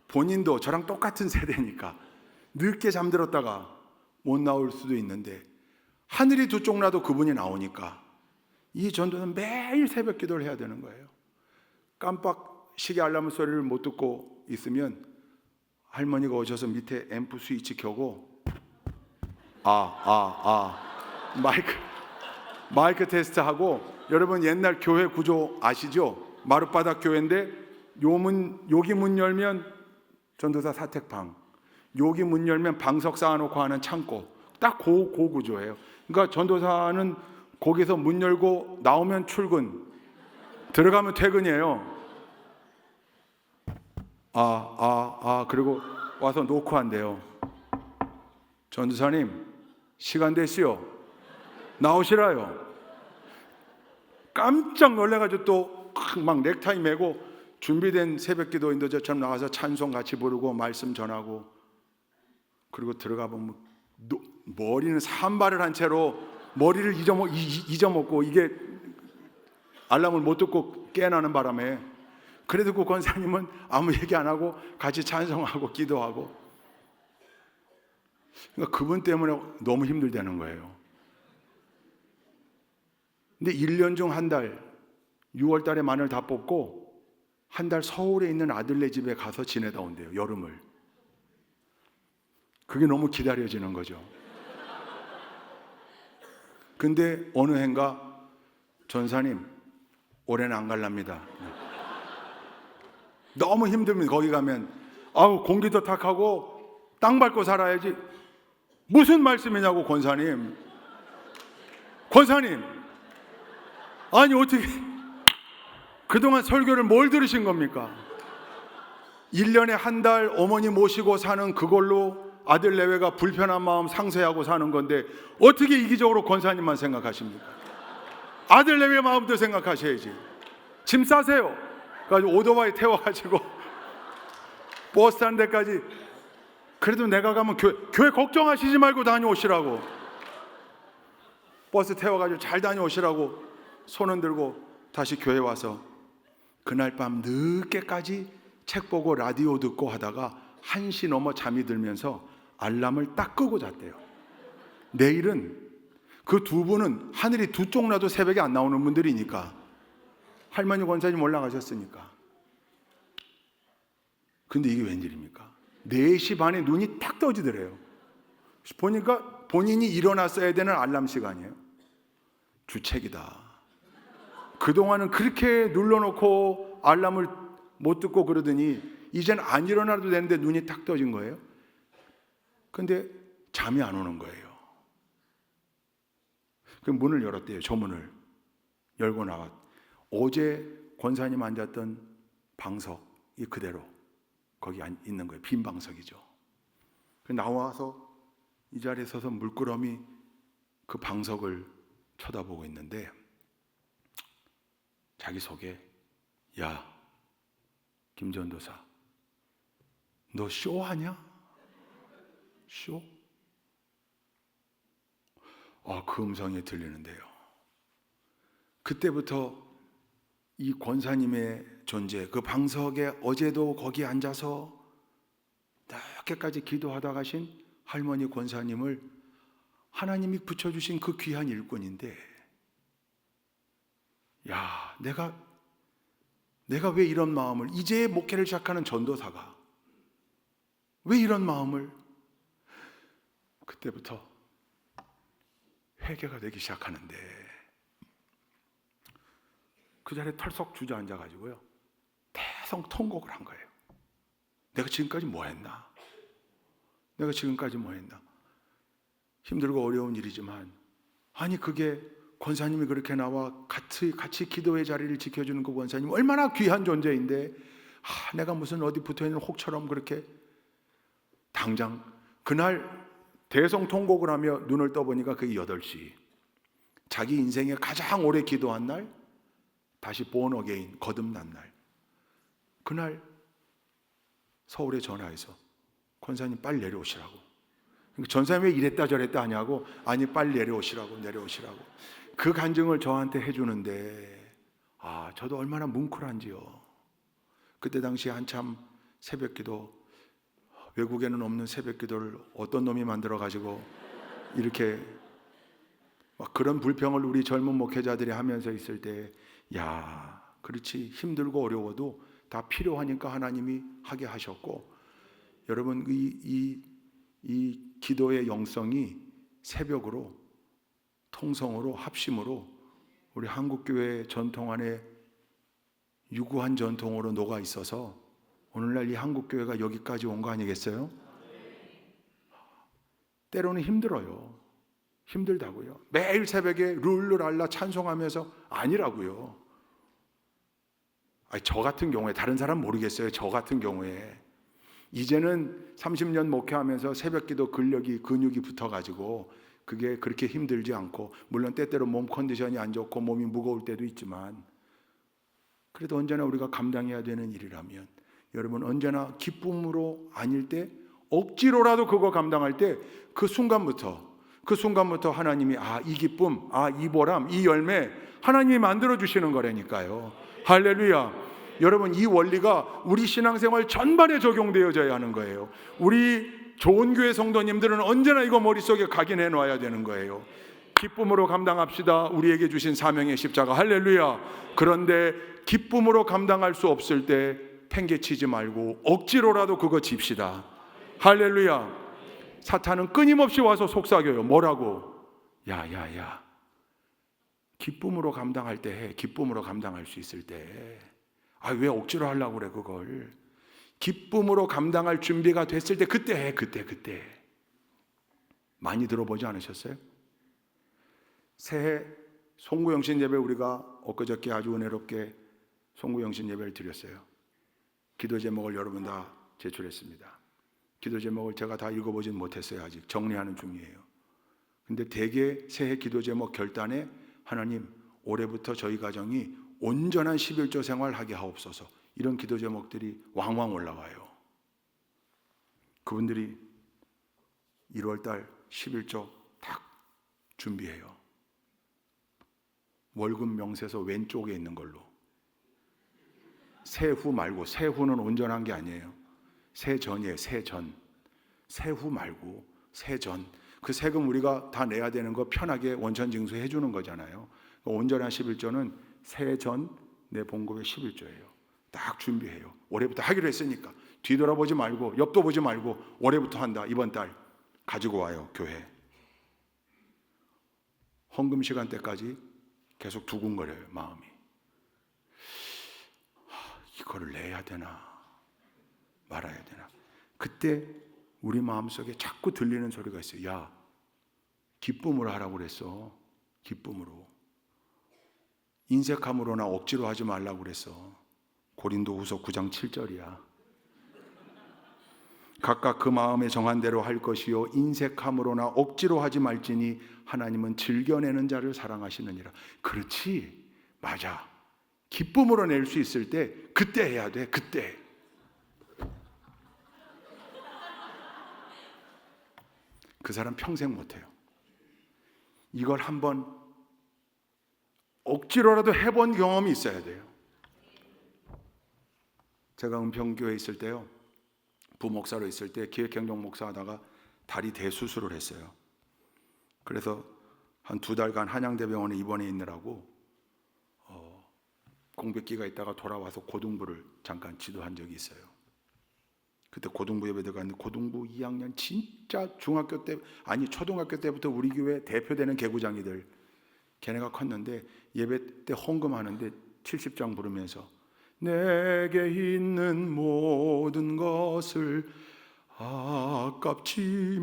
본인도 저랑 똑같은 세대니까 늦게 잠들었다가 못 나올 수도 있는데 하늘이 두 쪽 나도 그분이 나오니까 이 전도는 매일 새벽 기도를 해야 되는 거예요. 깜빡 시계 알람 소리를 못 듣고 있으면 할머니가 오셔서 밑에 앰프 스위치 켜고 마이크 테스트 하고, 여러분 옛날 교회 구조 아시죠? 마룻바닥 교회인데 여기 문 열면 전도사 사택방, 여기 문 열면 방석 쌓아놓고 하는 창고, 딱 그 구조예요. 그러니까 전도사는 거기서 문 열고 나오면 출근, 들어가면 퇴근이에요. 그리고 와서 노크한대요. 전도사님 시간 됐시오, 나오시라요. 깜짝 놀래가지고 또 막 넥타이 메고 준비된 새벽기도인도 저처럼 나가서 찬송 같이 부르고 말씀 전하고, 그리고 들어가 보면 머리는 산발을 한 채로 머리를 잊어먹고 이게 알람을 못 듣고 깨어나는 바람에, 그래도 그 권사님은 아무 얘기 안 하고 같이 찬송하고 기도하고, 그러니까 그분 때문에 너무 힘들다는 거예요. 근데 1년 중 한 달, 6월 달에 마늘 다 뽑고 한 달 서울에 있는 아들네 집에 가서 지내다 온대요, 여름을. 그게 너무 기다려지는 거죠. 근데 어느 해인가 전사님 올해는 안 갈랍니다. 너무 힘들면 거기 가면 공기도 탁하고 땅 밟고 살아야지. 무슨 말씀이냐고 권사님. 아니 어떻게 그동안 설교를 뭘 들으신 겁니까? 1년에 한 달 어머니 모시고 사는 그걸로 아들 내외가 불편한 마음 상쇄하고 사는 건데 어떻게 이기적으로 권사님만 생각하십니까? 아들 내외 마음도 생각하셔야지. 짐 싸세요. 그래가지고 오토바이 태워가지고 버스 한 대까지. 그래도 내가 가면 교회 걱정하시지 말고 다녀오시라고, 버스 태워가지고 잘 다녀오시라고 손은 들고 다시 교회 와서 그날 밤 늦게까지 책 보고 라디오 듣고 하다가 1시 넘어 잠이 들면서 알람을 딱 끄고 잤대요. 내일은 그 2분은 하늘이 두 쪽 나도 새벽에 안 나오는 분들이니까, 할머니 권사님 올라가셨으니까. 근데 이게 웬일입니까? 4시 반에 눈이 탁 떠지더래요. 보니까 본인이 일어났어야 되는 알람 시간이에요. 주책이다. 그동안은 그렇게 눌러놓고 알람을 못 듣고 그러더니 이젠 안 일어나도 되는데 눈이 탁 떠진 거예요. 근데 잠이 안 오는 거예요. 그 문을 열었대요. 저 문을 열고 나왔. 어제 권사님 앉았던 방석이 그대로 거기 있는 거예요. 빈 방석이죠. 나와서 이 자리에 서서 물끄러미 그 방석을 쳐다보고 있는데 자기 속에, 야 김전도사 너 쇼하냐? 쇼? 그 음성이 들리는데요. 그때부터 이 권사님의 존재, 그 방석에 어제도 거기 앉아서 늦게까지 기도하다 가신 할머니 권사님을 하나님이 붙여주신 그 귀한 일꾼인데 야, 내가 왜 이런 마음을, 이제 목회를 시작하는 전도사가 왜 이런 마음을, 그때부터 회개가 되기 시작하는데, 그 자리에 털썩 주저앉아 가지고요, 대성 통곡을 한 거예요. 내가 지금까지 뭐 했나? 내가 지금까지 뭐 했나? 힘들고 어려운 일이지만, 아니 그게 권사님이 그렇게 나와 같이 기도의 자리를 지켜주는 그 권사님 얼마나 귀한 존재인데, 내가 무슨 어디 붙어있는 혹처럼 그렇게, 당장 그날 대성통곡을 하며 눈을 떠보니까 그게 8시, 자기 인생에 가장 오래 기도한 날, 다시 born again, 거듭난 날, 그날 서울에 전화해서 권사님 빨리 내려오시라고. 전사님 왜 이랬다 저랬다 하냐고, 아니 빨리 내려오시라고. 그 간증을 저한테 해주는데, 저도 얼마나 뭉클한지요. 그때 당시 한참 새벽기도, 외국에는 없는 새벽기도를 어떤 놈이 만들어 가지고 이렇게 막 그런 불평을 우리 젊은 목회자들이 하면서 있을 때, 야, 그렇지, 힘들고 어려워도 다 필요하니까 하나님이 하게 하셨고, 여러분 이 기도의 영성이 새벽으로, 통성으로, 합심으로 우리 한국교회 전통 안에 유구한 전통으로 녹아 있어서 오늘날 이 한국교회가 여기까지 온 거 아니겠어요? 때로는 힘들어요. 힘들다고요. 매일 새벽에 룰루랄라 찬송하면서, 아니라고요. 저 같은 경우에, 다른 사람 모르겠어요. 저 같은 경우에 이제는 30년 목회하면서 새벽기도 근육이 붙어가지고 그게 그렇게 힘들지 않고, 물론 때때로 몸 컨디션이 안 좋고 몸이 무거울 때도 있지만, 그래도 언제나 우리가 감당해야 되는 일이라면, 여러분 언제나 기쁨으로 아닐 때, 억지로라도 그거 감당할 때, 그 순간부터 하나님이 이 기쁨, 이 보람, 이 열매 하나님이 만들어 주시는 거라니까요. 할렐루야. 여러분 이 원리가 우리 신앙생활 전반에 적용되어져야 하는 거예요. 우리 좋은 교회 성도님들은 언제나 이거 머릿속에 각인해 놔야 되는 거예요. 기쁨으로 감당합시다. 우리에게 주신 사명의 십자가. 할렐루야. 그런데 기쁨으로 감당할 수 없을 때 팽개치지 말고 억지로라도 그거 집시다. 할렐루야. 사탄은 끊임없이 와서 속삭여요. 뭐라고? 야, 기쁨으로 감당할 때 해. 기쁨으로 감당할 수 있을 때. 왜 억지로 하려고 그래 그걸. 기쁨으로 감당할 준비가 됐을 때 그때 해. 그때. 많이 들어보지 않으셨어요? 새해 송구영신 예배, 우리가 엊그저께 아주 은혜롭게 송구영신 예배를 드렸어요. 기도 제목을 여러분 다 제출했습니다. 기도 제목을 제가 다 읽어보진 못했어요. 아직 정리하는 중이에요. 근데 대개 새해 기도 제목 결단에, 하나님 올해부터 저희 가정이 온전한 11조 생활하게 하옵소서, 이런 기도 제목들이 왕왕 올라와요. 그분들이 1월달 11조 딱 준비해요. 월급 명세서 왼쪽에 있는 걸로. 세후 말고, 세후는 온전한 게 아니에요. 세전이에요. 세후 말고 세전. 그 세금 우리가 다 내야 되는 거 편하게 원천징수 해주는 거잖아요. 온전한 11조는 세전 내 봉급의 11조예요. 딱 준비해요. 올해부터 하기로 했으니까 뒤돌아보지 말고, 옆도 보지 말고, 올해부터 한다. 이번 달 가지고 와요. 교회 헌금 시간대까지 계속 두근거려요. 마음이. 이거를 내야 되나 말아야 되나. 그때 우리 마음속에 자꾸 들리는 소리가 있어요. 야, 기쁨으로 하라고 그랬어. 기쁨으로. 인색함으로나 억지로 하지 말라고 그랬어. 고린도후서 9장 7절이야. 각각 그 마음에 정한 대로 할 것이요 인색함으로나 억지로 하지 말지니 하나님은 즐겨내는 자를 사랑하시느니라. 그렇지, 맞아. 기쁨으로 낼 수 있을 때 그때 해야 돼. 그때. 그 사람 평생 못해요. 이걸 한번 억지로라도 해본 경험이 있어야 돼요. 제가 은평교회에 있을 때요, 부목사로 있을 때 기획행정 목사 하다가 다리 대수술을 했어요. 그래서 한 2달간 한양대병원에 입원해 있느라고 공백기가 있다가 돌아와서 고등부를 잠깐 지도한 적이 있어요. 그때 고등부 예배 들어갔는데 고등부 2학년 진짜 중학교 때 아니 초등학교 때부터 우리 교회 대표되는 개구장이들 걔네가 컸는데 예배 때 헌금하는데 70장 부르면서 내게 있는 모든 것을 아깝지만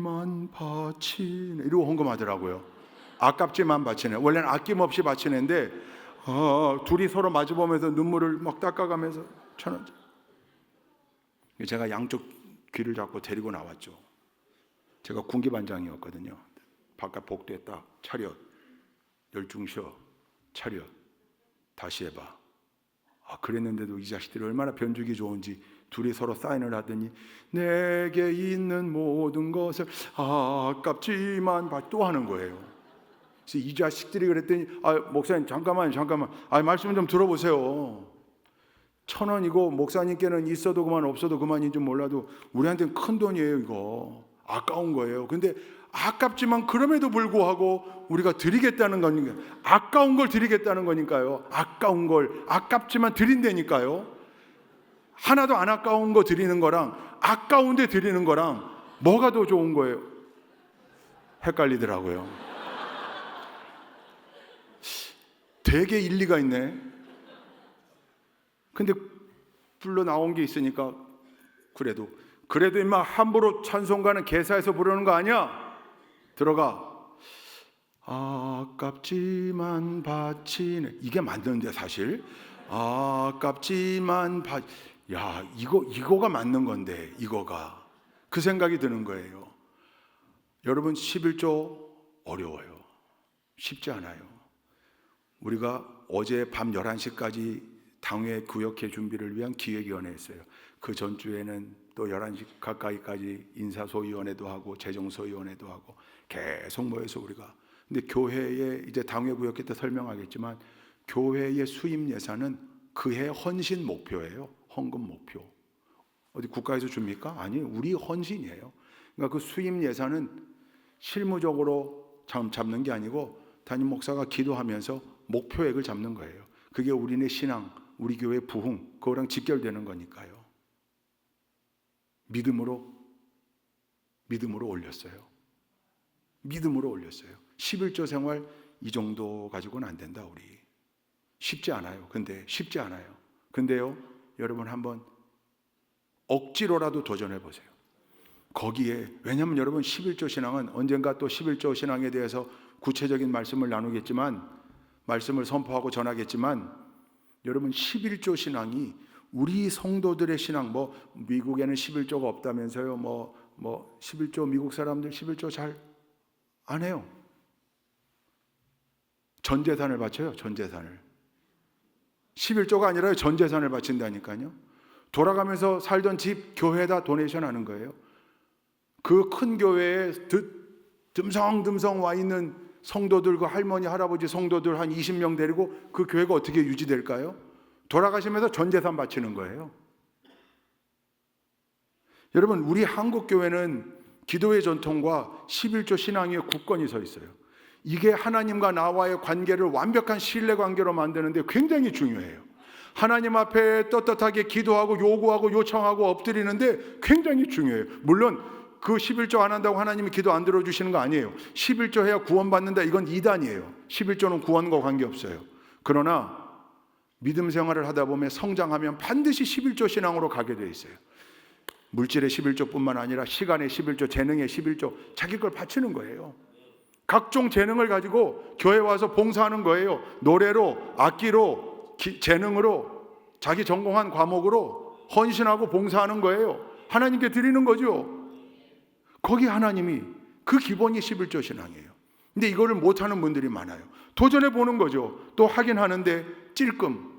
바치네 이러고 헌금하더라고요. 아깝지만 바치네. 원래는 아낌없이 바치는데 둘이 서로 마주보면서 눈물을 막 닦아가면서 1,000원. 제가 양쪽 귀를 잡고 데리고 나왔죠. 제가 군기반장이었거든요. 바깥 복도에 딱 차렷, 열중 쉬어, 차렷, 다시 해봐. 그랬는데도 이 자식들이 얼마나 변죽이 좋은지 둘이 서로 사인을 하더니 내게 있는 모든 것을 아깝지만 또 하는 거예요. 그래서 이 자식들이 그랬더니 목사님 잠깐만 말씀 좀 들어보세요. 1,000원이고 목사님께는 있어도 그만 없어도 그만인 줄 몰라도 우리한테는 큰 돈이에요. 이거 아까운 거예요. 근데 아깝지만 그럼에도 불구하고 우리가 드리겠다는 거니까 아까운 걸 드리겠다는 거니까요. 아까운 걸 아깝지만 드린다니까요. 하나도 안 아까운 거 드리는 거랑 아까운데 드리는 거랑 뭐가 더 좋은 거예요? 헷갈리더라고요. 되게 일리가 있네. 근데 불러 나온 게 있으니까 그래도 임마 함부로 찬송가는 개사해서 부르는 거 아니야? 들어가. 아깝지만 바치네. 이게 맞는데 사실. 아깝지만 야, 이거가 맞는 건데 이거가. 그 생각이 드는 거예요. 여러분 11조 어려워요. 쉽지 않아요. 우리가 어제 밤 11시까지 당회 구역회 준비를 위한 기획위원회 했어요. 그 전주에는 또 11시 가까이까지 인사소위원회도 하고 재정소위원회도 하고 계속 모여서 우리가. 근데 교회의 이제 당회 구역회 때 설명하겠지만 교회의 수입 예산은 그해 헌신 목표예요. 헌금 목표. 어디 국가에서 줍니까? 아니, 우리 헌신이에요. 그러니까 그 수입 예산은 실무적으로 잡는 게 아니고 담임 목사가 기도하면서 목표액을 잡는 거예요. 그게 우리네 신앙, 우리 교회 부흥, 그거랑 직결되는 거니까요. 믿음으로 올렸어요. 믿음으로 올렸어요. 11조 생활 이 정도 가지고는 안 된다 우리. 쉽지 않아요. 쉽지 않아요. 근데요, 여러분 한번 억지로라도 도전해 보세요. 거기에 왜냐하면 여러분 11조 신앙은 언젠가 또 11조 신앙에 대해서 구체적인 말씀을 나누겠지만 말씀을 선포하고 전하겠지만 여러분 11조 신앙이 우리 성도들의 신앙 미국에는 11조가 없다면서요. 11조 미국 사람들 11조 잘 안 해요. 전 재산을 바쳐요. 전 재산을. 11조가 아니라 전 재산을 바친다니까요. 돌아가면서 살던 집 교회에다 도네이션 하는 거예요. 그 큰 교회에 듬성듬성 와 있는 성도들, 그 할머니 할아버지 성도들 한 20명 데리고 그 교회가 어떻게 유지될까요? 돌아가시면서 전 재산 바치는 거예요. 여러분 우리 한국 교회는 기도의 전통과 11조 신앙의 굳건히 서 있어요. 이게 하나님과 나와의 관계를 완벽한 신뢰 관계로 만드는데 굉장히 중요해요. 하나님 앞에 떳떳하게 기도하고 요구하고 요청하고 엎드리는데 굉장히 중요해요. 물론 그 11조 안 한다고 하나님이 기도 안 들어주시는 거 아니에요. 11조 해야 구원받는다, 이건 이단이에요. 11조는 구원과 관계없어요. 그러나 믿음 생활을 하다 보면 성장하면 반드시 11조 신앙으로 가게 돼 있어요. 물질의 11조뿐만 아니라 시간의 11조, 재능의 11조, 자기 걸 바치는 거예요. 각종 재능을 가지고 교회 와서 봉사하는 거예요. 노래로, 악기로, 재능으로, 자기 전공한 과목으로 헌신하고 봉사하는 거예요. 하나님께 드리는 거죠. 거기 하나님이 그 기본이 11조 신앙이에요. 근데 이거를 못하는 분들이 많아요. 도전해 보는 거죠. 또 하긴 하는데 찔끔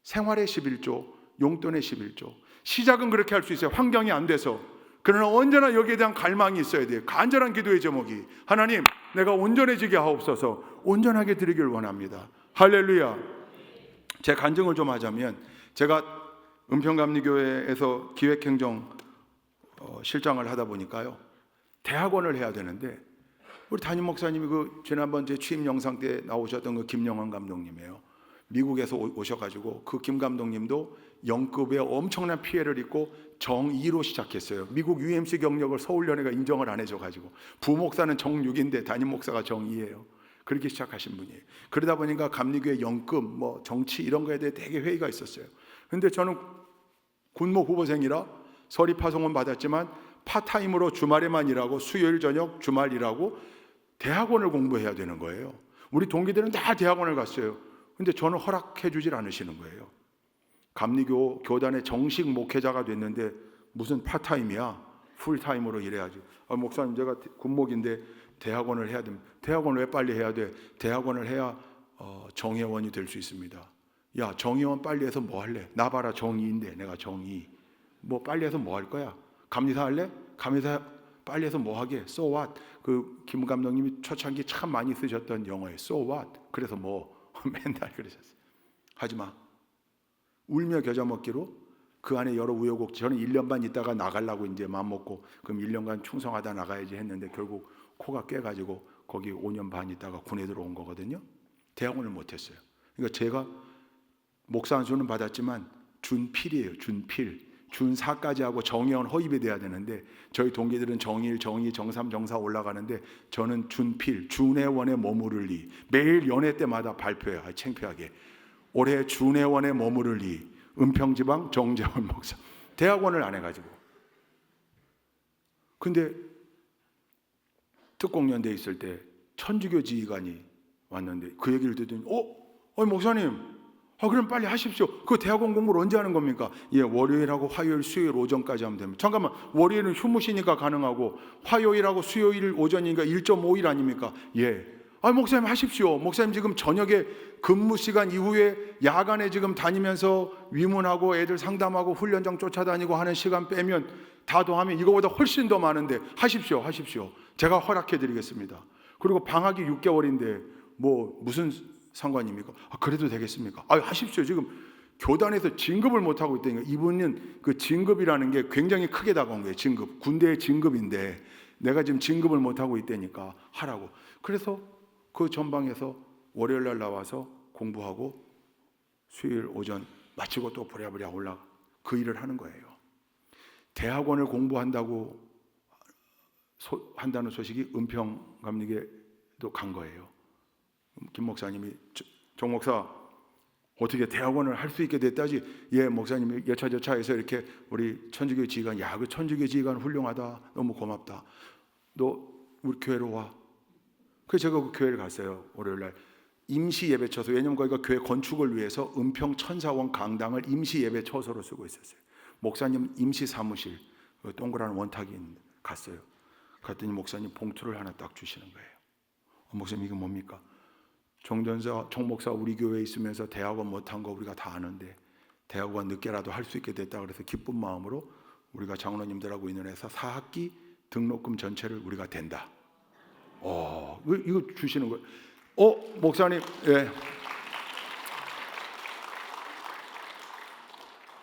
생활의 11조, 용돈의 11조. 시작은 그렇게 할 수 있어요. 환경이 안 돼서. 그러나 언제나 여기에 대한 갈망이 있어야 돼요. 간절한 기도의 제목이 하나님 내가 온전해지게 하옵소서. 온전하게 드리길 원합니다. 할렐루야. 제 간증을 좀 하자면 제가 은평감리교회에서 기획행정 실장을 하다 보니까요. 대학원을 해야 되는데 우리 담임 목사님이 그 지난번 제 취임 영상 때 나오셨던 그 김영환 감독님이에요. 미국에서 오셔가지고 그 김 감독님도 영급에 엄청난 피해를 입고 정2로 시작했어요. 미국 UMC 경력을 서울연회가 인정을 안 해줘가지고 부목사는 정6인데 담임 목사가 정2예요. 그렇게 시작하신 분이에요. 그러다 보니까 감리교회 영급, 뭐 정치 이런 거에 대해 되게 회의가 있었어요. 근데 저는 군모 후보생이라 서리 파송은 받았지만 파타임으로 주말에만 일하고 수요일 저녁 주말 일하고 대학원을 공부해야 되는 거예요. 우리 동기들은 다 대학원을 갔어요. 근데 저는 허락해 주질 않으시는 거예요. 감리교 교단의 정식 목회자가 됐는데 무슨 파타임이야? 풀타임으로 일해야지. 목사님 제가 군목인데 대학원을 해야 됩니다. 대학원을 왜 빨리 해야 돼? 대학원을 해야 정회원이 될 수 있습니다. 야, 정회원 빨리 해서 뭐 할래? 나 봐라, 정2인데 내가 정2. 뭐 빨리 해서 뭐 할 거야? 감리사 할래? 감리사 빨리 해서 뭐 하게? So what? 그 김 감독님이 초창기 참 많이 쓰셨던 영어예요. So what? 그래서 뭐 맨날 그러셨어요. 하지 마. 울며 겨자 먹기로 그 안에 여러 우여곡절. 저는 1년 반 있다가 나가려고 이제 마음 먹고 그럼 1년간 충성하다 나가야지 했는데 결국 코가 깨가지고 거기 5년 반 있다가 군에 들어온 거거든요. 대학원을 못했어요. 그러니까 제가 목사 안수는 받았지만 준필이에요. 준필. 준4까지 하고 정회원 허입이 돼야 되는데 저희 동기들은 정1, 정2, 정3, 정4 올라가는데 저는 준필, 준회원에 머무르리. 매일 연회 때마다 발표해요. 창피하게. 올해 준회원에 머무르리. 은평지방 정재원 목사. 대학원을 안 해가지고. 근데 특공연대에 있을 때 천주교 지휘관이 왔는데 그 얘기를 듣더니 목사님 그럼 빨리 하십시오. 그 대학원 공부를 언제 하는 겁니까? 예, 월요일하고 화요일, 수요일 오전까지 하면 됩니다. 잠깐만, 월요일은 휴무시니까 가능하고 화요일하고 수요일 오전이니까 1.5일 아닙니까? 예. 목사님 하십시오. 목사님 지금 저녁에 근무 시간 이후에 야간에 지금 다니면서 위문하고 애들 상담하고 훈련장 쫓아다니고 하는 시간 빼면 다 더하면 이거보다 훨씬 더 많은데 하십시오. 제가 허락해 드리겠습니다. 그리고 방학이 6개월인데 뭐 무슨 상관입니까? 그래도 되겠습니까? 하십시오. 지금 교단에서 진급을 못하고 있다니까. 이분은 그 진급이라는 게 굉장히 크게 다가온 거예요. 진급. 군대의 진급인데 내가 지금 진급을 못하고 있다니까 하라고. 그래서 그 전방에서 월요일 날 나와서 공부하고 수요일 오전 마치고 또 부랴부랴 올라가 그 일을 하는 거예요. 대학원을 공부한다고 한다는 소식이 은평 감리교에도 간 거예요. 김 목사님이 정 목사 어떻게 대학원을 할 수 있게 됐다지? 예, 목사님이 여차저차해서 이렇게 우리 천주교 지휘관, 야, 그 천주교 지휘관 훌륭하다, 너무 고맙다. 너 우리 교회로 와. 그래서 제가 그 교회를 갔어요. 월요일날 임시 예배처소. 왜냐면 거기가 교회 건축을 위해서 은평 천사원 강당을 임시 예배처소로 쓰고 있었어요. 목사님 임시 사무실 동그란 원탁이 있는데 갔어요. 갔더니 목사님 봉투를 하나 딱 주시는 거예요. 목사님 이게 뭡니까? 정전사, 정목사 우리 교회에 있으면서 대학원 못한 거 우리가 다 아는데 대학원 늦게라도 할 수 있게 됐다 그래서 기쁜 마음으로 우리가 장로님들하고 인연해서 4학기 등록금 전체를 우리가 댄다. 이거 주시는 거예요. 목사님, 예.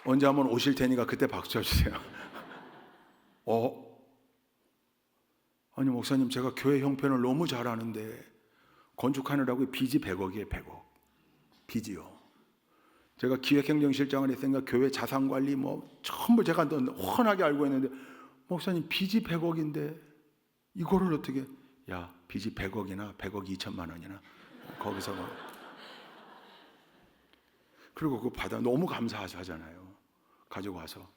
언제 한번 오실 테니까 그때 박수 쳐주세요. 아니 목사님 제가 교회 형편을 너무 잘 아는데 건축하느라고 빚이 100억이에요. 100억 빚이요. 제가 기획행정실장을 했으니까 교회 자산관리 뭐 전부 제가 훤하게 알고 있는데 목사님 빚이 100억인데 이거를 어떻게? 야, 빚이 100억이나 100억 2천만 원이나 거기서 뭐. 그리고 그거 받아 너무 감사하잖아요. 가지고 와서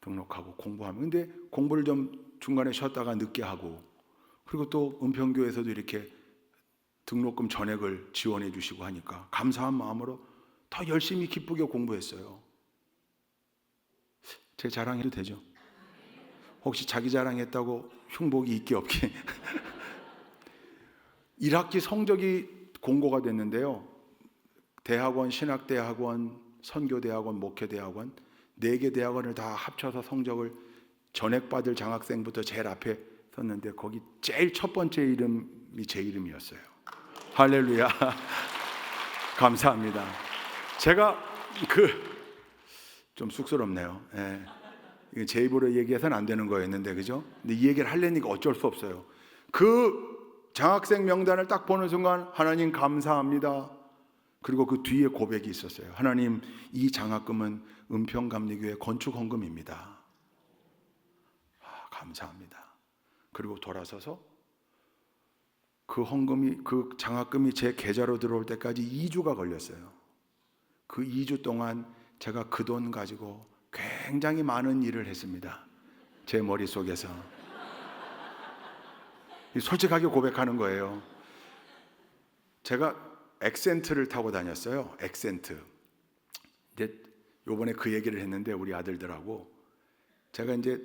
등록하고 공부하면. 근데 공부를 좀 중간에 쉬었다가 늦게 하고 그리고 또 은평교에서도 이렇게 등록금 전액을 지원해 주시고 하니까 감사한 마음으로 더 열심히 기쁘게 공부했어요. 제 자랑해도 되죠? 혹시 자기 자랑했다고 흉복이 있게 없게 1학기 성적이 공고가 됐는데요. 대학원, 신학대학원, 선교대학원, 목회대학원 4개 대학원을 다 합쳐서 성적을 전액받을 장학생부터 제일 앞에 섰는데 거기 제일 첫 번째 이름이 제 이름이었어요. 할렐루야. 감사합니다. 제가 좀 쑥스럽네요. 예. 제 입으로 얘기해서는 안 되는 거였는데 그죠? 근데 이 얘기를 하려니까 어쩔 수 없어요. 그 장학생 명단을 딱 보는 순간 하나님 감사합니다. 그리고 그 뒤에 고백이 있었어요. 하나님, 이 장학금은 은평감리교회 건축 헌금입니다. 감사합니다. 그리고 돌아서서 그 장학금이 제 계좌로 들어올 때까지 2주가 걸렸어요. 그 2주 동안 제가 그 돈 가지고 굉장히 많은 일을 했습니다. 제 머릿속에서. 솔직하게 고백하는 거예요. 제가 엑센트를 타고 다녔어요. 엑센트. 이제 요번에 그 얘기를 했는데 우리 아들들하고, 제가 이제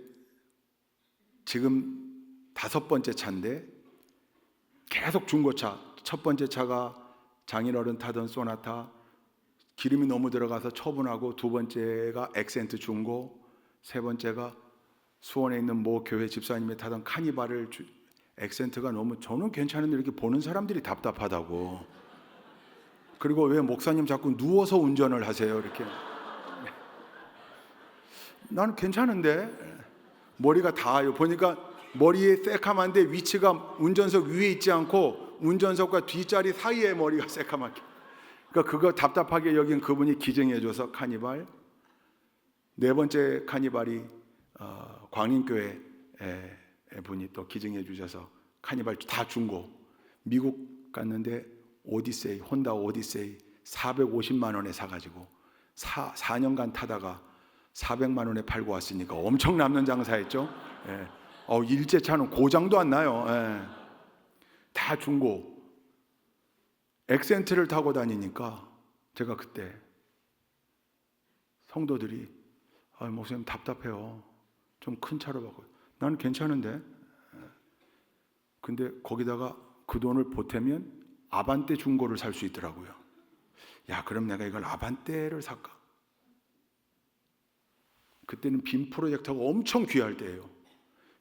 지금 5번째 차인데 계속 중고차, 첫 번째 차가 장인어른 타던 소나타, 기름이 너무 들어가서 처분하고, 두 번째가 엑센트 중고, 세 번째가 수원에 있는 모 교회 집사님이 타던 카니발을 엑센트가 너무, 저는 괜찮은데 이렇게 보는 사람들이 답답하다고. 그리고 왜 목사님 자꾸 누워서 운전을 하세요? 이렇게. 나는 괜찮은데, 머리가 닿아요. 보니까 머리에 새카만데 위치가 운전석 위에 있지 않고 운전석과 뒷자리 사이에 머리가 새카맣게. 그러니까 그거 답답하게 여긴 그분이 기증해줘서 카니발. 네 번째 카니발이 광림교회 분이 또 기증해 주셔서 카니발 다 중고. 미국 갔는데 오디세이, 혼다 오디세이 450만 원에 사가지고 4년간 타다가 400만 원에 팔고 왔으니까 엄청 남는 장사했죠. 일제차는 고장도 안 나요. 다 중고. 엑센트를 타고 다니니까 제가 그때 성도들이 목사님 답답해요. 좀 큰 차로 바꿔. 난 괜찮은데. 근데 거기다가 그 돈을 보태면 아반떼 중고를 살 수 있더라고요. 야, 그럼 내가 이걸 아반떼를 살까? 그때는 빔 프로젝터가 엄청 귀할 때예요.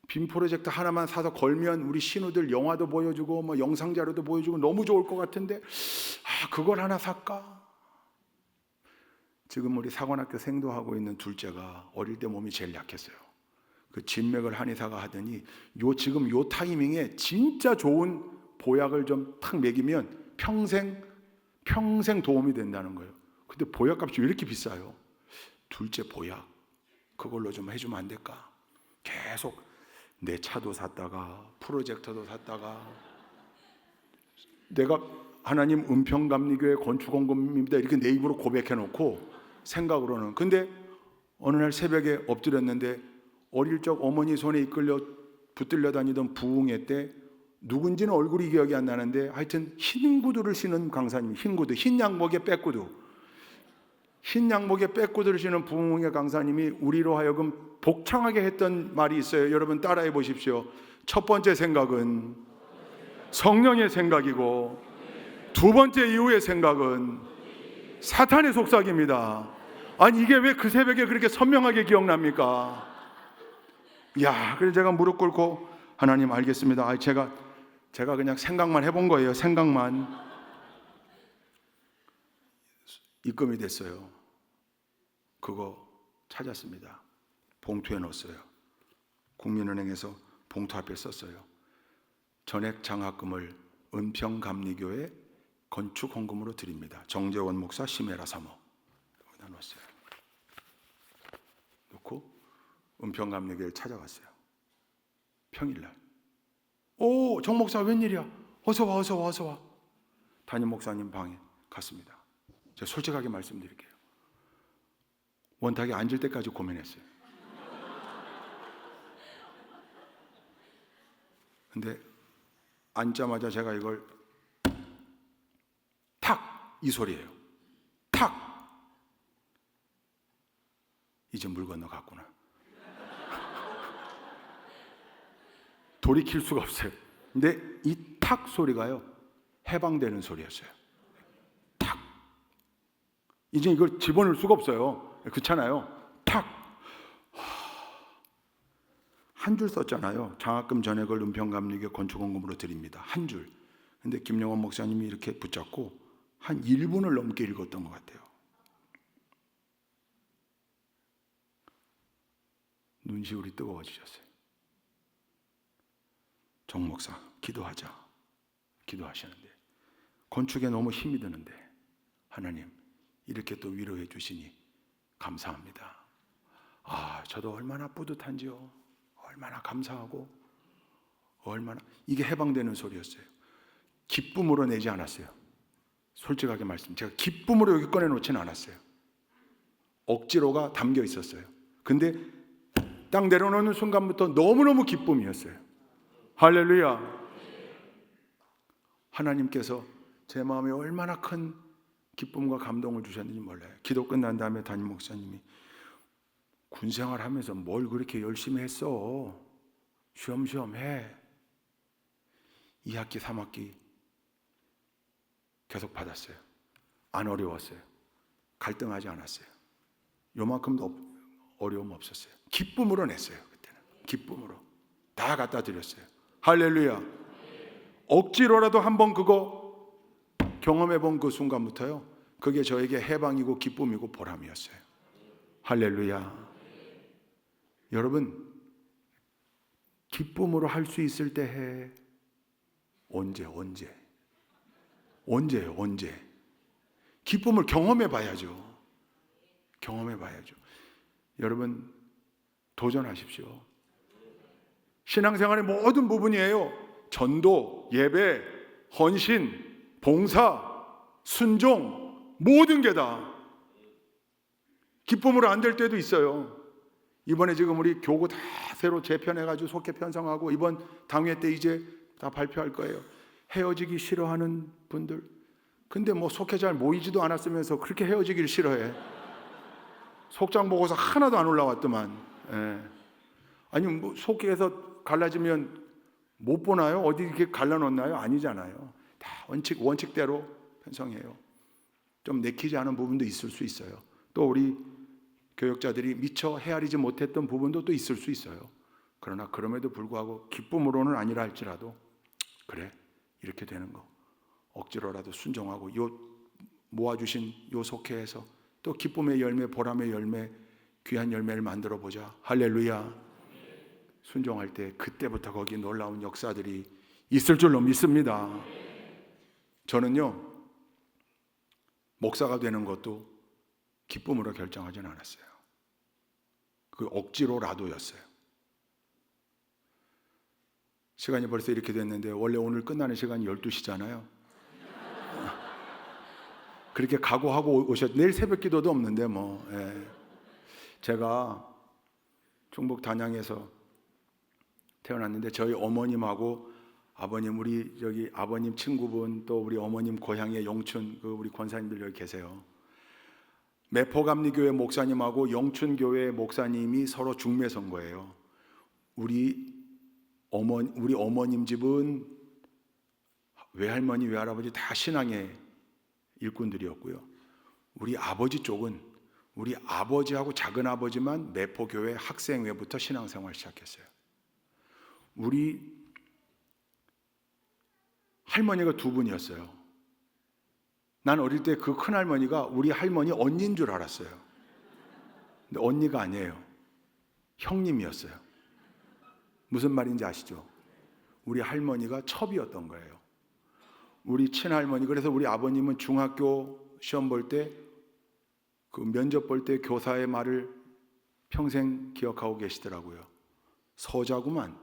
빔 프로젝터 하나만 사서 걸면 우리 신우들 영화도 보여주고 뭐 영상 자료도 보여주고 너무 좋을 것 같은데, 그걸 하나 살까? 지금 우리 사관학교 생도하고 있는 둘째가 어릴 때 몸이 제일 약했어요. 그 진맥을 한의사가 하더니 지금 요 타이밍에 진짜 좋은 보약을 좀 탁 먹이면 평생 도움이 된다는 거예요. 근데 보약값이 왜 이렇게 비싸요? 둘째 보약 그걸로 좀 해주면 안 될까? 계속 내 차도 샀다가 프로젝터도 샀다가, 내가 하나님 은평감리교회 건축헌금입니다 이렇게 내 입으로 고백해놓고 생각으로는. 근데 어느 날 새벽에 엎드렸는데 어릴 적 어머니 손에 이끌려 붙들려 다니던 부흥회 때, 누군지는 얼굴이 기억이 안 나는데 하여튼 흰 구두를 신은 강사님, 흰 구두, 흰 양복에 백구두, 흰 양복에 백구두를 신은 부흥회 강사님이 우리로 하여금 복창하게 했던 말이 있어요. 여러분 따라해 보십시오. 첫 번째 생각은 성령의 생각이고, 두 번째 이후의 생각은 사탄의 속삭입니다. 아니 이게 왜 그 새벽에 그렇게 선명하게 기억납니까? 그래서 제가 무릎 꿇고 하나님 알겠습니다. 제가 그냥 생각만 해본 거예요. 생각만. 입금이 됐어요. 그거 찾았습니다. 봉투에 넣었어요. 국민은행에서 봉투 앞에 썼어요. 전액 장학금을 은평감리교회 건축헌금으로 드립니다. 정재원 목사 시메라 사모. 여기다 넣었어요. 놓고 은평감리교회를 찾아갔어요. 평일날. 정 목사 웬일이야? 어서 와. 담임 목사님 방에 갔습니다. 제가 솔직하게 말씀드릴게요. 원탁에 앉을 때까지 고민했어요. 근데 앉자마자 제가 이걸 탁! 이 소리예요. 탁! 이제 물 건너갔구나. 돌이킬 수가 없어요. 근데 이 탁 소리가요, 해방되는 소리였어요. 탁! 이제 이걸 집어넣을 수가 없어요. 그렇잖아요. 탁! 한 줄 썼잖아요. 장학금 전액을 은평감리교회 건축헌금으로 드립니다. 한 줄. 근데 김영원 목사님이 이렇게 붙잡고 한 1분을 넘게 읽었던 것 같아요. 눈시울이 뜨거워지셨어요. 정 목사 기도하자. 기도하시는데 건축에 너무 힘이 드는데 하나님 이렇게 또 위로해 주시니 감사합니다. 저도 얼마나 뿌듯한지요. 얼마나 감사하고 얼마나 이게 해방되는 소리였어요. 기쁨으로 내지 않았어요. 솔직하게 말씀, 제가 기쁨으로 여기 꺼내놓지는 않았어요. 억지로가 담겨 있었어요. 근데 딱 내려놓는 순간부터 너무너무 기쁨이었어요. 할렐루야. 하나님께서 제 마음에 얼마나 큰 기쁨과 감동을 주셨는지 몰라요. 기도 끝난 다음에 담임 목사님이 군생활 하면서 뭘 그렇게 열심히 했어? 쉬엄쉬엄 해. 2학기 3학기 계속 받았어요. 안 어려웠어요. 갈등하지 않았어요. 요만큼도 어려움 없었어요. 기쁨으로 냈어요. 그때는 기쁨으로 다 갖다 드렸어요. 할렐루야. 억지로라도 한번 그거 경험해 본 그 순간부터요, 그게 저에게 해방이고 기쁨이고 보람이었어요. 할렐루야. 여러분, 기쁨으로 할 수 있을 때 해. 언제예요? 기쁨을 경험해 봐야죠. 경험해 봐야죠. 여러분, 도전하십시오. 신앙생활의 모든 부분이에요. 전도, 예배, 헌신, 봉사, 순종, 모든 게 다 기쁨으로 안 될 때도 있어요. 이번에 지금 우리 교구 다 새로 재편해가지고 속회 편성하고 이번 당회 때 이제 다 발표할 거예요. 헤어지기 싫어하는 분들, 근데 뭐 속회 잘 모이지도 않았으면서 그렇게 헤어지기를 싫어해. 속장 보고서 하나도 안 올라왔더만. 아니 뭐 속회에서 갈라지면 못 보나요? 어디 이렇게 갈라놓나요? 아니잖아요. 다 원칙대로 편성해요. 좀 내키지 않은 부분도 있을 수 있어요. 또 우리 교역자들이 미처 헤아리지 못했던 부분도 또 있을 수 있어요. 그러나 그럼에도 불구하고 기쁨으로는 아니라 할지라도 그래, 이렇게 되는 거 억지로라도 순종하고 요 모아주신 요 속회에서 또 기쁨의 열매, 보람의 열매, 귀한 열매를 만들어 보자. 할렐루야. 순종할 때 그때부터 거기 놀라운 역사들이 있을 줄로 믿습니다. 저는요, 목사가 되는 것도 기쁨으로 결정하지는 않았어요. 그 억지로라도였어요. 시간이 벌써 이렇게 됐는데 원래 오늘 끝나는 시간이 12시잖아요. 그렇게 각오하고 오셨. 내일 새벽 기도도 없는데 뭐. 제가 충북 단양에서 태어났는데 저희 어머님하고 아버님, 우리 여기 아버님 친구분, 또 우리 어머님 고향의 영춘 그 우리 권사님들 여기 계세요. 매포감리교회 목사님하고 영춘교회 목사님이 서로 중매선 거예요. 우리 어머님 집은 외할머니, 외할아버지 다 신앙의 일꾼들이었고요. 우리 아버지 쪽은 우리 아버지하고 작은 아버지만 매포교회 학생회부터 신앙생활 시작했어요. 우리 할머니가 두 분이었어요. 난 어릴 때 그 큰할머니가 우리 할머니 언니인 줄 알았어요. 근데 언니가 아니에요. 형님이었어요. 무슨 말인지 아시죠? 우리 할머니가 첩이었던 거예요. 우리 친할머니, 그래서 우리 아버님은 중학교 시험 볼 때, 그 면접 볼 때 교사의 말을 평생 기억하고 계시더라고요. 서자구만,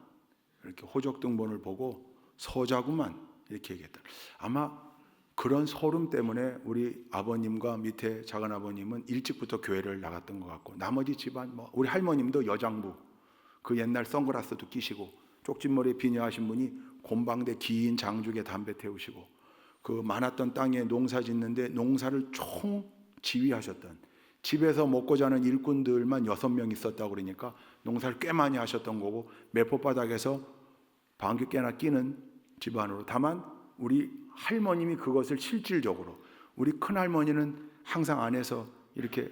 이렇게 호적등본을 보고 서자구만 이렇게 얘기했다. 아마 그런 소름 때문에 우리 아버님과 밑에 작은 아버님은 일찍부터 교회를 나갔던 것 같고, 나머지 집안 우리 할머님도 여장부, 그 옛날 선글라스도 끼시고 쪽진머리에 비녀하신 분이 곰방대 긴 장죽에 담배 태우시고, 그 많았던 땅에 농사 짓는데 농사를 총 지휘하셨던, 집에서 먹고 자는 일꾼들만 6명 있었다고 그러니까 농사를 꽤 많이 하셨던 거고, 매포바닥에서 방귀 깨나 끼는 집안으로. 다만 우리 할머님이 그것을 실질적으로, 우리 큰할머니는 항상 안에서 이렇게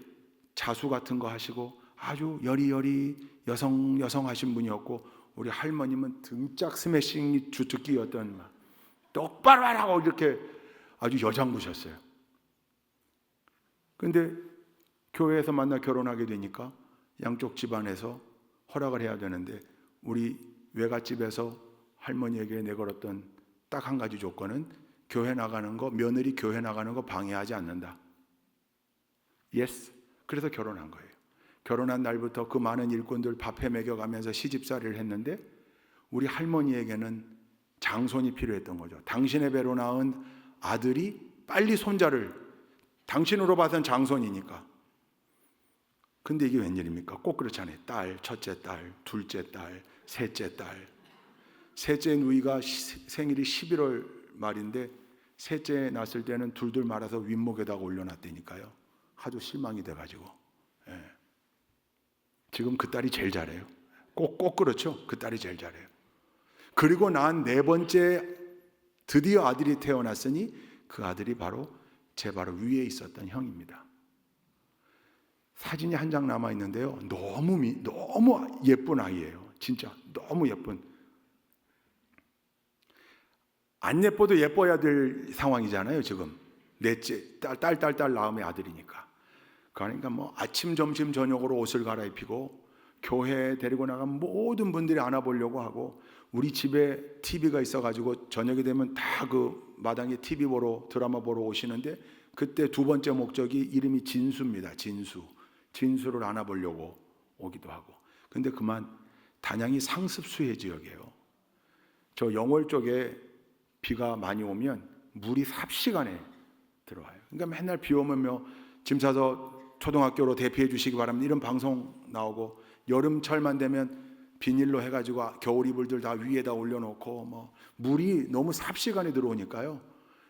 자수 같은 거 하시고 아주 여리여리 여성 하신 분이었고, 우리 할머님은 등짝 스매싱 주특기였던, 똑바로 하라고 이렇게 아주 여장부셨어요. 근데 교회에서 만나 결혼하게 되니까 양쪽 집안에서 허락을 해야 되는데, 우리 외갓집에서 할머니에게 내걸었던 딱 한 가지 조건은 교회 나가는 거, 며느리 교회 나가는 거 방해하지 않는다. Yes. 그래서 결혼한 거예요. 결혼한 날부터 그 많은 일꾼들 밥해 먹여가면서 시집살이를 했는데 우리 할머니에게는 장손이 필요했던 거죠. 당신의 배로 낳은 아들이 빨리 손자를, 당신으로 봐선 장손이니까. 근데 이게 웬일입니까? 꼭 그렇잖아요. 딸, 첫째 딸, 둘째 딸, 셋째 딸. 셋째 누이가 생일이 11월 말인데 셋째 낳았을 때는 둘둘 말아서 윗목에다가 올려놨다니까요. 하도 실망이 돼가지고. 예. 지금 그 딸이 제일 잘해요. 꼭 그렇죠. 그 딸이 제일 잘해요. 그리고 난 네 번째 드디어 아들이 태어났으니 그 아들이 바로 제 바로 위에 있었던 형입니다. 사진이 한 장 남아 있는데요. 너무 예쁜 아이예요. 진짜 너무 예쁜. 안 예뻐도 예뻐야 될 상황이잖아요. 지금 넷째 딸 낳음의 아들이니까. 그러니까 뭐 아침 점심 저녁으로 옷을 갈아입히고 교회에 데리고 나간 모든 분들이 안아보려고 하고, 우리 집에 TV가 있어가지고 저녁이 되면 다 그 마당에 TV 보러, 드라마 보러 오시는데, 그때 두 번째 목적이 이름이 진수입니다. 진수를 안아보려고 오기도 하고. 근데 그만 단양이 상습수해 지역이에요. 저 영월 쪽에 비가 많이 오면 물이 삽시간에 들어와요. 그러니까 맨날 비 오면 짐 싸서 초등학교로 대피해 주시기 바랍니다, 이런 방송 나오고, 여름철만 되면 비닐로 해가지고 겨울 이불들 다 위에다 올려놓고 물이 너무 삽시간에 들어오니까요.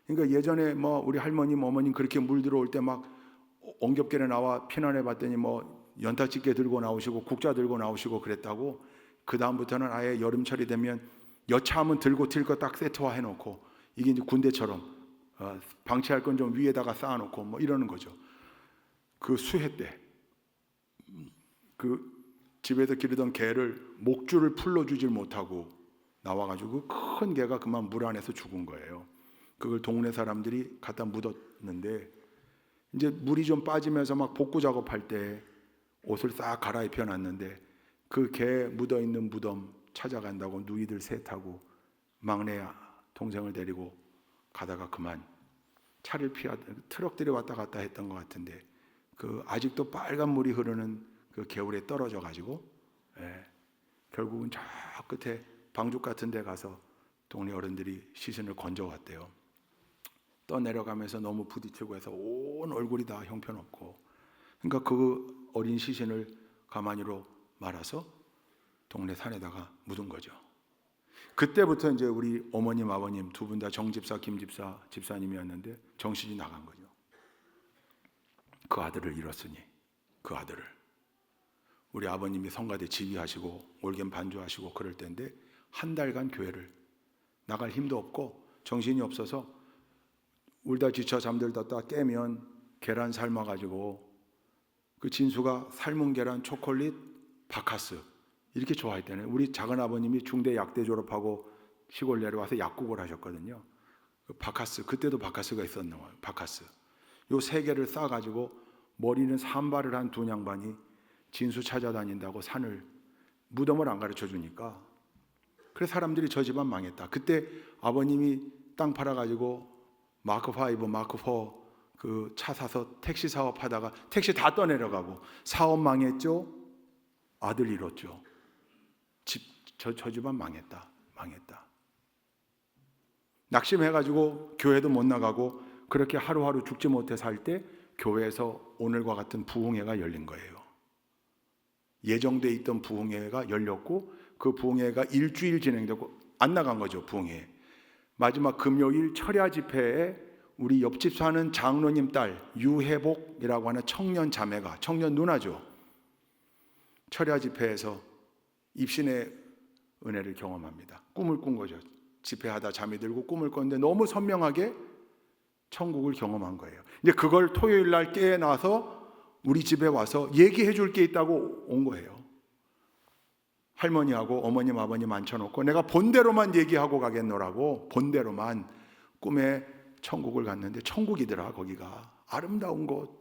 그러니까 예전에 우리 할머님 어머님 그렇게 물 들어올 때 막 엉겹결에 나와 피난해 봤더니 연탄집게 들고 나오시고 국자 들고 나오시고 그랬다고. 그 다음부터는 아예 여름철이 되면 여차하면 들고 튈 거 딱 세트화 해놓고, 이게 이제 군대처럼 방치할 건 좀 위에다가 쌓아놓고 이러는 거죠. 그 수해 때 그 집에서 기르던 개를 목줄을 풀러주질 못하고 나와가지고 큰 개가 그만 물 안에서 죽은 거예요. 그걸 동네 사람들이 갖다 묻었는데, 이제 물이 좀 빠지면서 막 복구 작업할 때 옷을 싹 갈아입혀 놨는데 그 개 묻어 있는 무덤 찾아간다고 누이들 셋하고 막내 동생을 데리고 가다가 그만 차를 트럭들이 왔다 갔다 했던 것 같은데, 그 아직도 빨간 물이 흐르는 그 개울에 떨어져 가지고 결국은 저 끝에 방죽 같은 데 가서 동네 어른들이 시신을 건져왔대요. 떠내려가면서 너무 부딪히고 해서 온 얼굴이 다 형편없고, 그러니까 그 어린 시신을 가마니로 말아서 동네 산에다가 묻은 거죠. 그때부터 이제 우리 어머님 아버님 두 분 다 정집사 김집사 집사님이었는데 정신이 나간 거죠. 그 아들을 잃었으니, 그 아들을. 우리 아버님이 성가대 지휘하시고 올겐 반주하시고 그럴 때인데 한 달간 교회를 나갈 힘도 없고 정신이 없어서 울다 지쳐 잠들다 깨면 계란 삶아가지고 그 진수가 삶은 계란, 초콜릿, 바카스 이렇게 좋아했다네요. 우리 작은 아버님이 중대 약대 졸업하고 시골 내려와서 약국을 하셨거든요. 그 바카스, 그때도 바카스가 있었나 봐요. 바카스. 요 세 개를 싸가지고 머리는 산발을 한 두 양반이 진수 찾아다닌다고 산을, 무덤을 안 가르쳐 주니까. 그래서 사람들이 저 집안 망했다. 그때 아버님이 땅 팔아가지고 마크 5, 마크 4 그 차 사서 택시 사업 하다가 택시 다 떠내려가고 사업 망했죠. 아들 잃었죠. 저 집안 망했다. 낙심해가지고 교회도 못 나가고 그렇게 하루하루 죽지 못해 살 때 교회에서 오늘과 같은 부흥회가 열린 거예요. 예정돼 있던 부흥회가 열렸고 그 부흥회가 일주일 진행되고 안 나간 거죠. 부흥회 마지막 금요일 철야 집회에 우리 옆집 사는 장로님 딸 유혜복이라고 하는 청년 자매가, 청년 누나죠, 철야 집회에서 입신의 은혜를 경험합니다. 꿈을 꾼 거죠. 집회하다 잠이 들고 꿈을 꿨는데 너무 선명하게 천국을 경험한 거예요. 이제 그걸 토요일 날 깨어나서 우리 집에 와서 얘기해 줄 게 있다고 온 거예요. 할머니하고 어머님 아버님 앉혀놓고 내가 본대로만 얘기하고 가겠노라고, 본대로만. 꿈에 천국을 갔는데 천국이더라. 거기가 아름다운 곳,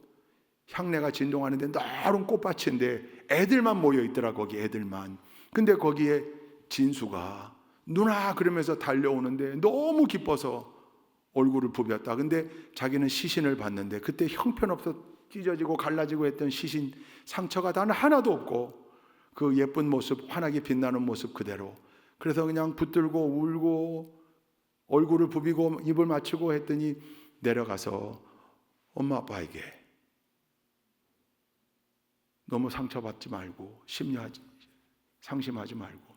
향내가 진동하는데 넓은 꽃밭인데 애들만 모여있더라. 거기 애들만. 근데 거기에 진수가 누나 그러면서 달려오는데 너무 기뻐서 얼굴을 부볐다. 근데 자기는 시신을 봤는데 그때 형편없어 찢어지고 갈라지고 했던 시신 상처가 단 하나도 없고 그 예쁜 모습, 환하게 빛나는 모습 그대로. 그래서 그냥 붙들고 울고 얼굴을 부비고 입을 맞추고 했더니 내려가서 엄마 아빠에게 너무 상처받지 말고 상심하지 말고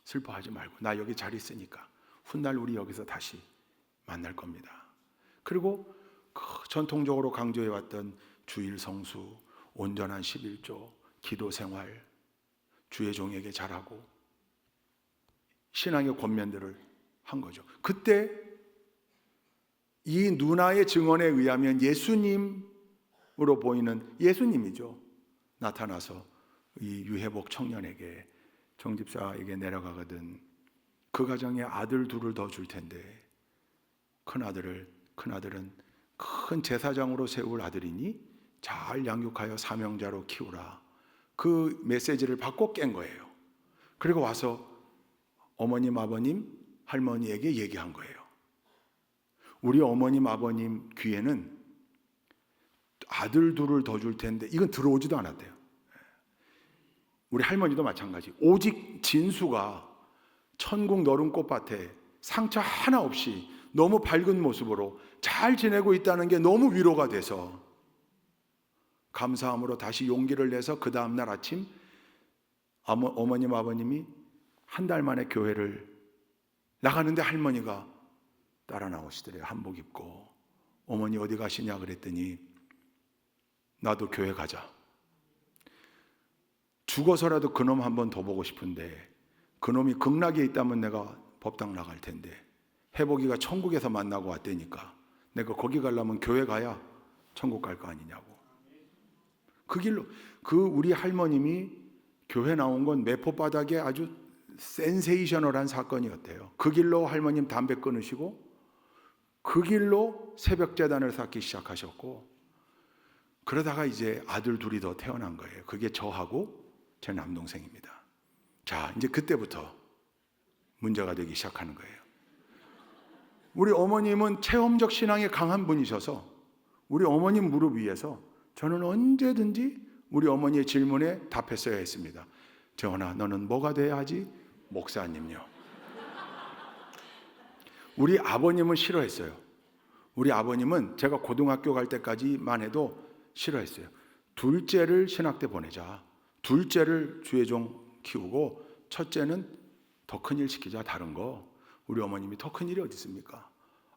슬퍼하지 말고 나 여기 잘 있으니까 훗날 우리 여기서 다시 만날 겁니다. 그리고 그 전통적으로 강조해왔던 주일 성수, 온전한 11조, 기도 생활, 주의 종에게 잘하고 신앙의 권면들을 한 거죠. 그때 이 누나의 증언에 의하면 예수님으로 보이는 예수님이죠. 나타나서 이 유해복 청년에게 정집사에게 내려가거든 그 가정에 아들 둘을 더 줄 텐데 큰아들은 큰 제사장으로 세울 아들이니 잘 양육하여 사명자로 키우라. 그 메시지를 받고 깬 거예요. 그리고 와서 어머님, 아버님, 할머니에게 얘기한 거예요. 우리 어머님, 아버님 귀에는 아들 둘을 더 줄 텐데 이건 들어오지도 않았대요. 우리 할머니도 마찬가지. 오직 진수가 천국 너른 꽃밭에 상처 하나 없이 너무 밝은 모습으로 잘 지내고 있다는 게 너무 위로가 돼서 감사함으로 다시 용기를 내서 그 다음날 아침 어머님, 아버님이 한 달 만에 교회를 나가는데 할머니가 따라 나오시더래요. 한복 입고. 어머니 어디 가시냐 그랬더니 나도 교회 가자. 죽어서라도 그놈 한 번 더 보고 싶은데 그놈이 극락에 있다면 내가 법당 나갈 텐데 해보기가 천국에서 만나고 왔다니까 내가 거기 가려면 교회 가야 천국 갈 거 아니냐고. 그 길로 우리 할머님이 교회 나온 건 매포바닥에 아주 센세이셔널한 사건이었대요. 그 길로 할머님 담배 끊으시고 그 길로 새벽 제단을 쌓기 시작하셨고 그러다가 이제 아들 둘이 더 태어난 거예요. 그게 저하고 제 남동생입니다. 자, 이제 그때부터 문제가 되기 시작하는 거예요. 우리 어머님은 체험적 신앙이 강한 분이셔서 우리 어머님 무릎 위에서 저는 언제든지 우리 어머니의 질문에 답했어야 했습니다. 재원아, 너는 뭐가 돼야 하지? 목사님요. 우리 아버님은 싫어했어요. 우리 아버님은 제가 고등학교 갈 때까지만 해도 싫어했어요. 둘째를 신학대 보내자. 둘째를 주의종 키우고 첫째는 더 큰일 시키자. 다른 거. 우리 어머님이 더 큰일이 어디 있습니까?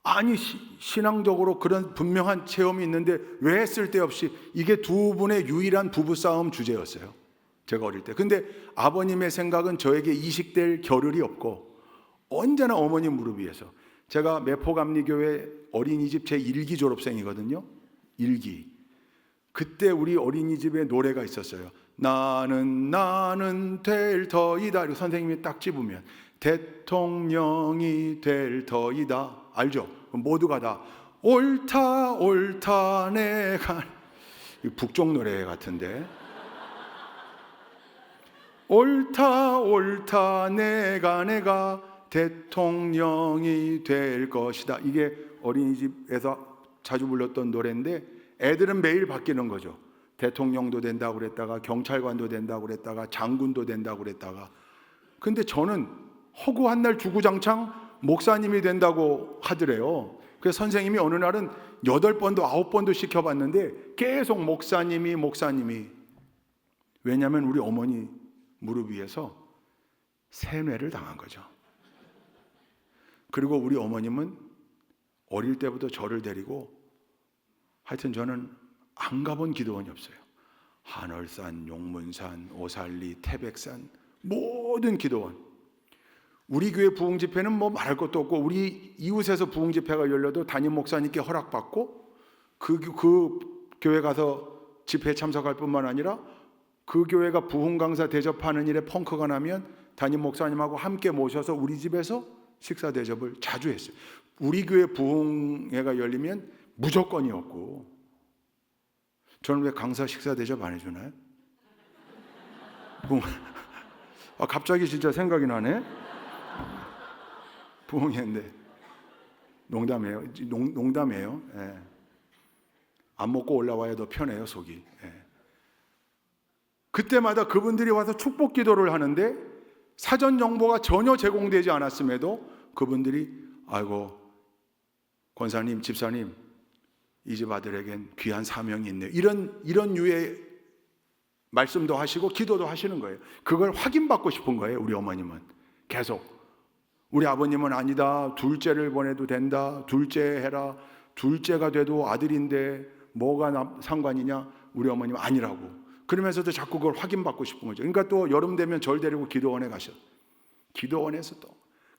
아니 신앙적으로 그런 분명한 체험이 있는데 왜 쓸데없이 이게 두 분의 유일한 부부싸움 주제였어요. 제가 어릴 때. 근데 아버님의 생각은 저에게 이식될 겨를이 없고 언제나 어머님 무릎 위에서. 제가 매포감리교회 어린이집 제1기 졸업생이거든요. 1기. 그때 우리 어린이집에 노래가 있었어요. 나는 될 터이다. 선생님이 딱 집으면 대통령이 될 터이다. 알죠? 모두가 다 옳다 내가 북쪽 노래 같은데 옳다 내가 대통령이 될 것이다. 이게 어린이집에서 자주 불렀던 노래인데 애들은 매일 바뀌는 거죠. 대통령도 된다고 그랬다가 경찰관도 된다고 그랬다가 장군도 된다고 그랬다가. 근데 저는 허구한 날 주구장창 목사님이 된다고 하더래요. 그래서 선생님이 어느 날은 8번도 9번도 시켜봤는데 계속 목사님이. 왜냐하면 우리 어머니 무릎 위에서 세뇌를 당한 거죠. 그리고 우리 어머님은 어릴 때부터 저를 데리고 하여튼 저는 안 가본 기도원이 없어요. 한월산, 용문산, 오살리, 태백산 모든 기도원. 우리 교회 부흥집회는 뭐 말할 것도 없고 우리 이웃에서 부흥집회가 열려도 담임 목사님께 허락받고 그 교회 가서 집회에 참석할 뿐만 아니라 그 교회가 부흥 강사 대접하는 일에 펑크가 나면 담임 목사님하고 함께 모셔서 우리 집에서 식사 대접을 자주 했어요. 우리 교회 부흥회가 열리면 무조건이었고 저는 왜 강사 식사 대접 안 해주나요? 갑자기 진짜 생각이 나네. 부흥회인데 농담이에요. 예. 안 먹고 올라와야 더 편해요, 속이. 예. 그때마다 그분들이 와서 축복 기도를 하는데 사전 정보가 전혀 제공되지 않았음에도 그분들이 아이고 권사님, 집사님, 이 집 아들에겐 귀한 사명이 있네요. 이런 유의 말씀도 하시고 기도도 하시는 거예요. 그걸 확인받고 싶은 거예요. 우리 어머님은 계속. 우리 아버님은 아니다. 둘째를 보내도 된다. 둘째 해라. 둘째가 돼도 아들인데 뭐가 상관이냐. 우리 어머님은 아니라고. 그러면서도 자꾸 그걸 확인받고 싶은 거죠. 그러니까 또 여름 되면 절 데리고 기도원에 가셔. 기도원에서 또.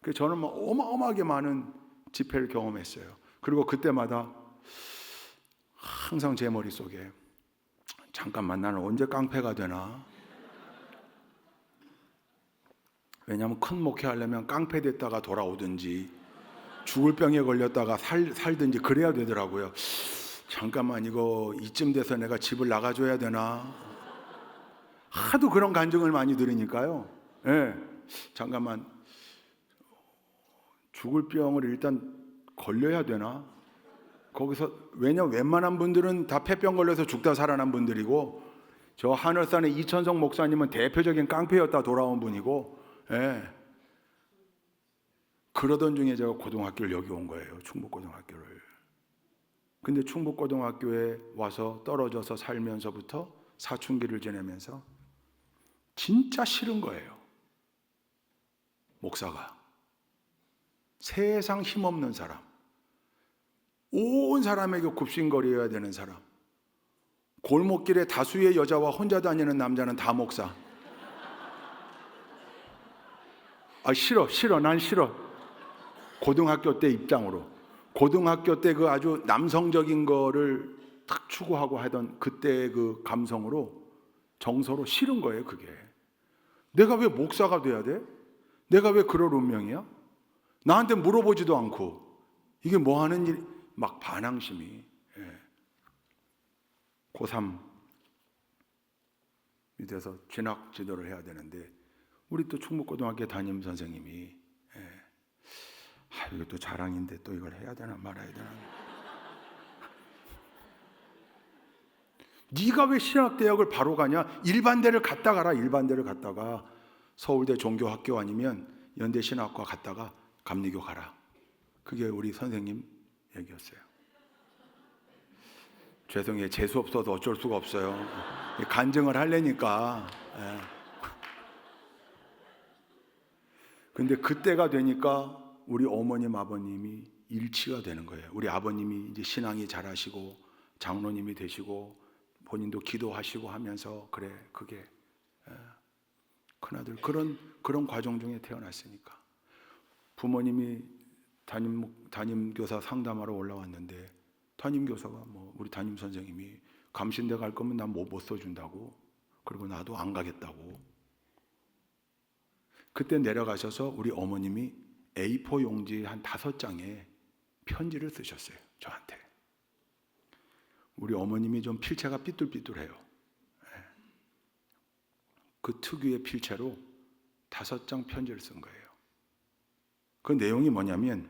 그래서 저는 뭐 어마어마하게 많은 집회를 경험했어요. 그리고 그때마다 항상 제 머릿속에 잠깐만 나는 언제 깡패가 되나? 왜냐하면 큰 목회하려면 깡패 됐다가 돌아오든지 죽을 병에 걸렸다가 살든지 그래야 되더라고요. 잠깐만 이거 이쯤 돼서 내가 집을 나가줘야 되나? 하도 그런 간증을 많이 들으니까요. 예, 잠깐만 죽을 병을 일단 걸려야 되나? 거기서 왜냐면 웬만한 분들은 다 폐병 걸려서 죽다 살아난 분들이고 저 하늘산의 이천성 목사님은 대표적인 깡패였다 돌아온 분이고 예. 그러던 중에 제가 고등학교를 여기 온 거예요. 충북고등학교를. 근데 충북고등학교에 와서 떨어져서 살면서부터 사춘기를 지내면서 진짜 싫은 거예요. 목사가. 세상 힘없는 사람. 온 사람에게 굽신거려야 되는 사람. 골목길에 다수의 여자와 혼자 다니는 남자는 다 목사. 아 싫어 난 싫어. 고등학교 때 입장으로 고등학교 때 그 아주 남성적인 거를 탁 추구하고 하던 그때의 그 감성으로 정서로 싫은 거예요. 그게 내가 왜 목사가 돼야 돼? 내가 왜 그럴 운명이야? 나한테 물어보지도 않고 이게 뭐 하는 일? 막 반항심이. 예. 고3이 돼서 진학 지도를 해야 되는데 우리 또 충북고등학교 담임 선생님이 이것도 자랑인데 또 이걸 해야 되나 말아야 되나. 네가 왜 신학대학을 바로 가냐? 일반대를 갔다 가라. 일반대를 갔다가 서울대 종교학교 아니면 연대신학과 갔다가 감리교 가라. 그게 우리 선생님 얘기였어요. 죄송해요. 재수 없어서 어쩔 수가 없어요. 간증을 하려니까. 근데 그때가 되니까 우리 어머님 아버님이 일치가 되는 거예요. 우리 아버님이 이제 신앙이 잘하시고 장로님이 되시고 본인도 기도하시고 하면서 그래 그게 큰아들 그런 과정 중에 태어났으니까 부모님이 담임교사 상담하러 올라왔는데 담임교사가 뭐 우리 담임 선생님이 감신대 갈 거면 난 못 써준다고 그리고 나도 안 가겠다고. 그때 내려가셔서 우리 어머님이 A4 용지 한 5장에 편지를 쓰셨어요. 저한테. 우리 어머님이 좀 필체가 삐뚤삐뚤해요. 그 특유의 필체로 5장 편지를 쓴 거예요. 그 내용이 뭐냐면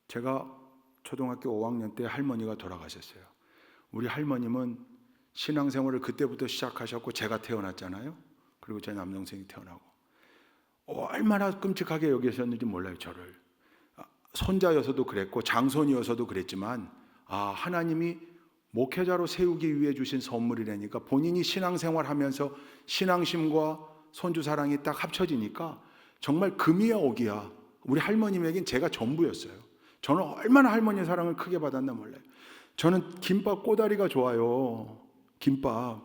제가 초등학교 5학년 때 할머니가 돌아가셨어요. 우리 할머님은 신앙생활을 그때부터 시작하셨고 제가 태어났잖아요. 그리고 제 남동생이 태어나고 얼마나 끔찍하게 여기셨는지 몰라요. 저를. 손자여서도 그랬고 장손이어서도 그랬지만 하나님이 목회자로 세우기 위해 주신 선물이라니까 본인이 신앙생활하면서 신앙심과 손주사랑이 딱 합쳐지니까 정말 금이야 오기야. 우리 할머님에겐 제가 전부였어요. 저는 얼마나 할머니의 사랑을 크게 받았나 몰라요. 저는 김밥 꼬다리가 좋아요. 김밥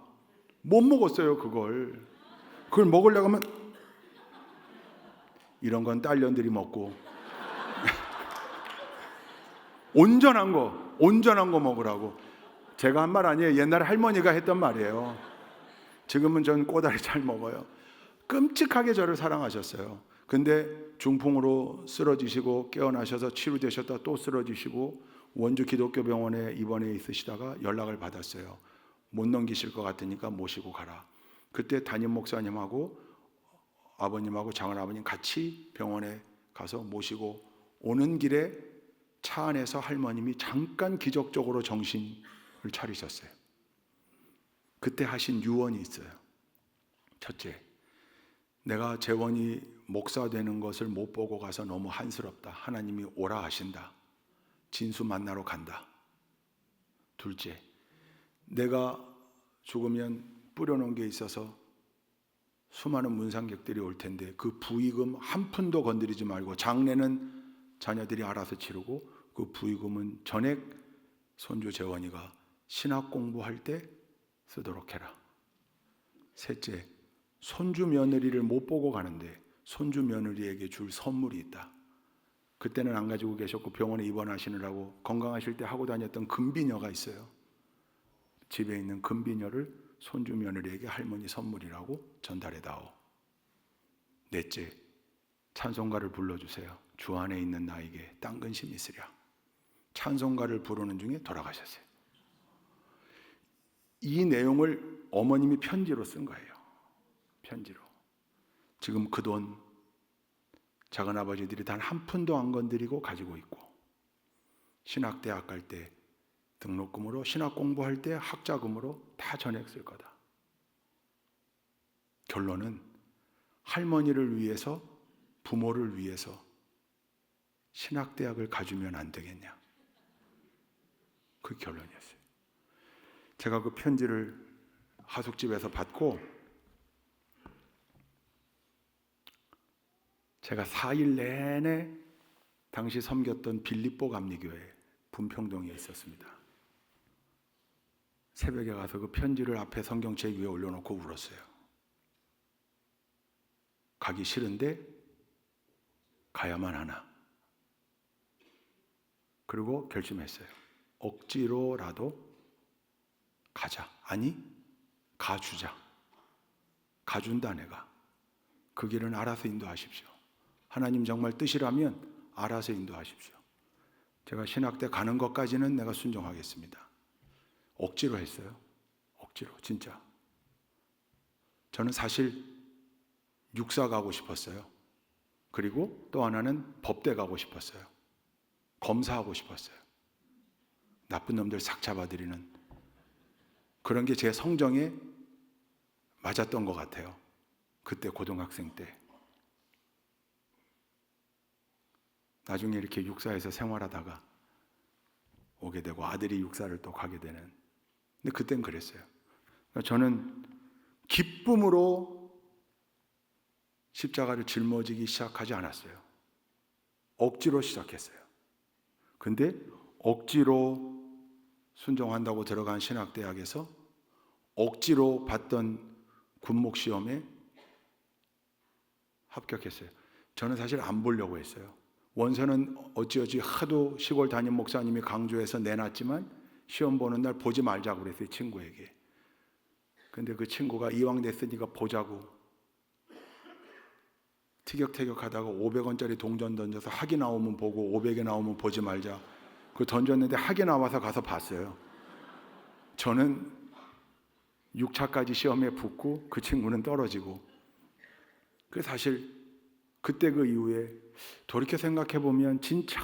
못 먹었어요. 그걸 먹으려고 하면 이런 건 딸년들이 먹고 온전한 거 먹으라고. 제가 한 말 아니에요. 옛날에 할머니가 했던 말이에요. 지금은 전 꼬다리 잘 먹어요. 끔찍하게 저를 사랑하셨어요. 근데 중풍으로 쓰러지시고 깨어나셔서 치료되셨다 또 쓰러지시고 원주 기독교 병원에 입원해 있으시다가 연락을 받았어요. 못 넘기실 것 같으니까 모시고 가라. 그때 담임 목사님하고 아버님하고 장할아버님 같이 병원에 가서 모시고 오는 길에 차 안에서 할머님이 잠깐 기적적으로 정신 차리셨어요. 그때 하신 유언이 있어요. 첫째, 내가 재원이 목사 되는 것을 못 보고 가서 너무 한스럽다. 하나님이 오라 하신다. 진수 만나러 간다. 둘째, 내가 죽으면 뿌려놓은 게 있어서 수많은 문상객들이 올 텐데 그 부의금 한 푼도 건드리지 말고 장례는 자녀들이 알아서 치르고 그 부의금은 전액 손주 재원이가 신학 공부할 때 쓰도록 해라. 셋째, 손주 며느리를 못 보고 가는데 손주 며느리에게 줄 선물이 있다. 그때는 안 가지고 계셨고 병원에 입원하시느라고 건강하실 때 하고 다녔던 금비녀가 있어요. 집에 있는 금비녀를 손주 며느리에게 할머니 선물이라고 전달해다오. 넷째, 찬송가를 불러주세요. 주 안에 있는 나에게 딴 근심 있으랴. 찬송가를 부르는 중에 돌아가셨어요. 이 내용을 어머님이 편지로 쓴 거예요. 편지로. 지금 그 돈 작은아버지들이 단 한 푼도 안 건드리고 가지고 있고, 신학대학 갈 때 등록금으로, 신학 공부할 때 학자금으로 다 전액 쓸 거다. 결론은 할머니를 위해서, 부모를 위해서 신학대학을 가주면 안 되겠냐. 그 결론이었어요. 제가 그 편지를 하숙집에서 받고 제가 4일 내내 당시 섬겼던 빌립보 감리교회 분평동에 있었습니다. 새벽에 가서 그 편지를 앞에 성경책 위에 올려놓고 울었어요. 가기 싫은데 가야만 하나. 그리고 결심했어요. 억지로라도 가자. 아니, 가주자. 가준다 내가. 그 길은 알아서 인도하십시오. 하나님 정말 뜻이라면 알아서 인도하십시오. 제가 신학대 가는 것까지는 내가 순종하겠습니다. 억지로 했어요. 억지로, 진짜. 저는 사실 육사 가고 싶었어요. 그리고 또 하나는 법대 가고 싶었어요. 검사하고 싶었어요. 나쁜 놈들 싹 잡아들이는 그런 게 제 성정에 맞았던 것 같아요. 그때 고등학생 때. 나중에 이렇게 육사에서 생활하다가 오게 되고 아들이 육사를 또 가게 되는. 근데 그땐 그랬어요. 그러니까 저는 기쁨으로 십자가를 짊어지기 시작하지 않았어요. 억지로 시작했어요. 근데 억지로 순종한다고 들어간 신학대학에서 억지로 봤던 군목시험에 합격했어요. 저는 사실 안 보려고 했어요. 원서는 어찌어찌 하도 시골 담임 목사님이 강조해서 내놨지만 시험 보는 날 보지 말자고 그랬어요, 친구에게. 근데 그 친구가 이왕 됐으니까 보자고 티격태격 하다가 500원짜리 동전 던져서 학이 나오면 보고 500에 나오면 보지 말자. 그 던졌는데 학이 나와서 가서 봤어요. 저는 6차까지 시험에 붙고 그 친구는 떨어지고. 그 사실 그때 그 이후에 돌이켜 생각해 보면 진짜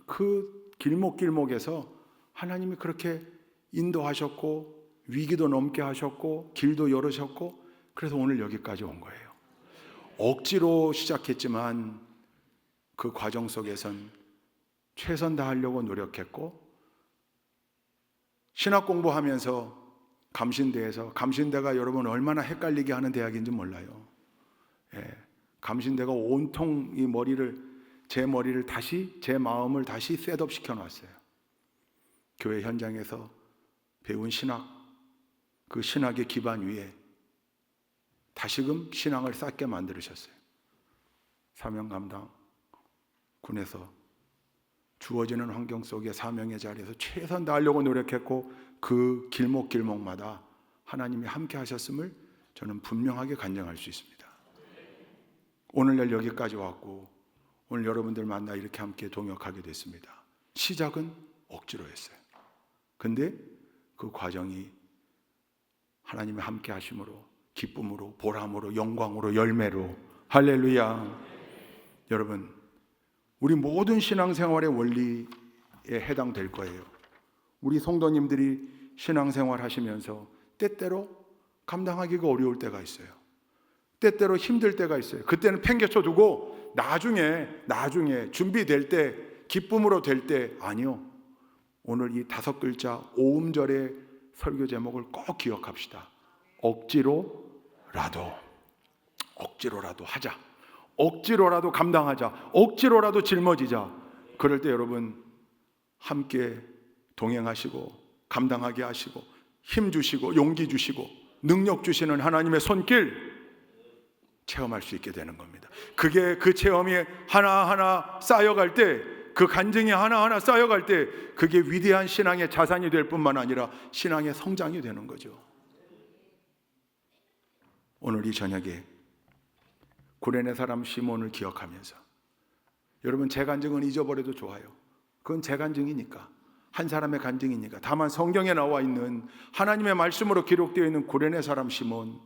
그 길목길목에서 하나님이 그렇게 인도하셨고 위기도 넘게 하셨고 길도 열으셨고 그래서 오늘 여기까지 온 거예요. 억지로 시작했지만 그 과정 속에선 최선 다하려고 노력했고, 신학 공부하면서 감신대에서, 감신대가 여러분 얼마나 헷갈리게 하는 대학인지 몰라요. 예, 감신대가 온통 이 제 머리를 다시, 제 마음을 다시 셋업 시켜놨어요. 교회 현장에서 배운 신학, 그 신학의 기반 위에 다시금 신앙을 쌓게 만들으셨어요. 사명 감당, 군에서 주어지는 환경 속에 사명의 자리에서 최선 다하려고 노력했고 그 길목길목마다 하나님이 함께 하셨음을 저는 분명하게 간증할 수 있습니다. 오늘날 여기까지 왔고 오늘 여러분들 만나 이렇게 함께 동역하게 됐습니다. 시작은 억지로 했어요. 근데 그 과정이 하나님의 함께 하심으로, 기쁨으로, 보람으로, 영광으로, 열매로, 할렐루야. 여러분, 우리 모든 신앙생활의 원리에 해당될 거예요. 우리 성도님들이 신앙생활 하시면서 때때로 감당하기가 어려울 때가 있어요. 때때로 힘들 때가 있어요. 그때는 팽개쳐 두고 나중에 준비될 때, 기쁨으로 될 때, 아니요. 오늘 이 5글자 오음절의 설교 제목을 꼭 기억합시다. 억지로라도 하자. 억지로라도 감당하자. 억지로라도 짊어지자. 그럴 때 여러분 함께 동행하시고 감당하게 하시고 힘 주시고 용기 주시고 능력 주시는 하나님의 손길 체험할 수 있게 되는 겁니다. 그게 그 체험이 하나하나 쌓여갈 때, 그 간증이 하나하나 쌓여갈 때 그게 위대한 신앙의 자산이 될 뿐만 아니라 신앙의 성장이 되는 거죠. 오늘 이 저녁에 구레네 사람 시몬을 기억하면서, 여러분 제 간증은 잊어버려도 좋아요. 그건 제 간증이니까, 한 사람의 간증이니까. 다만 성경에 나와 있는 하나님의 말씀으로 기록되어 있는 구레네 사람 시몬,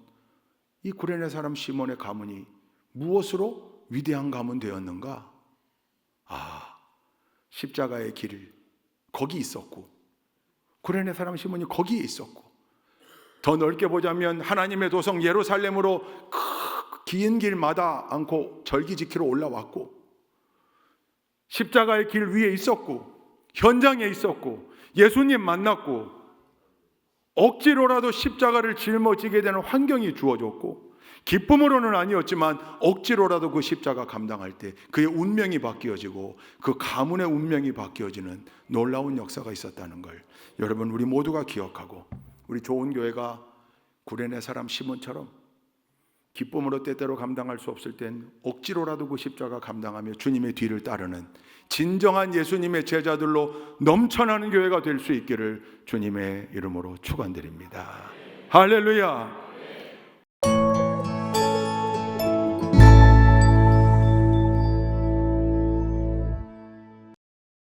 이 구레네 사람 시몬의 가문이 무엇으로 위대한 가문 되었는가? 십자가의 길 거기 있었고, 구레네 사람 시몬이 거기에 있었고, 더 넓게 보자면 하나님의 도성 예루살렘으로 긴 길마다 않고 절기 지키러 올라왔고, 십자가의 길 위에 있었고, 현장에 있었고, 예수님 만났고, 억지로라도 십자가를 짊어지게 되는 환경이 주어졌고, 기쁨으로는 아니었지만 억지로라도 그 십자가 감당할 때 그의 운명이 바뀌어지고 그 가문의 운명이 바뀌어지는 놀라운 역사가 있었다는 걸 여러분 우리 모두가 기억하고, 우리 좋은 교회가 구레네 사람 시몬처럼 기쁨으로 때때로 감당할 수 없을 땐 억지로라도 그 십자가 감당하며 주님의 뒤를 따르는 진정한 예수님의 제자들로 넘쳐나는 교회가 될 수 있기를 주님의 이름으로 축원드립니다. 할렐루야.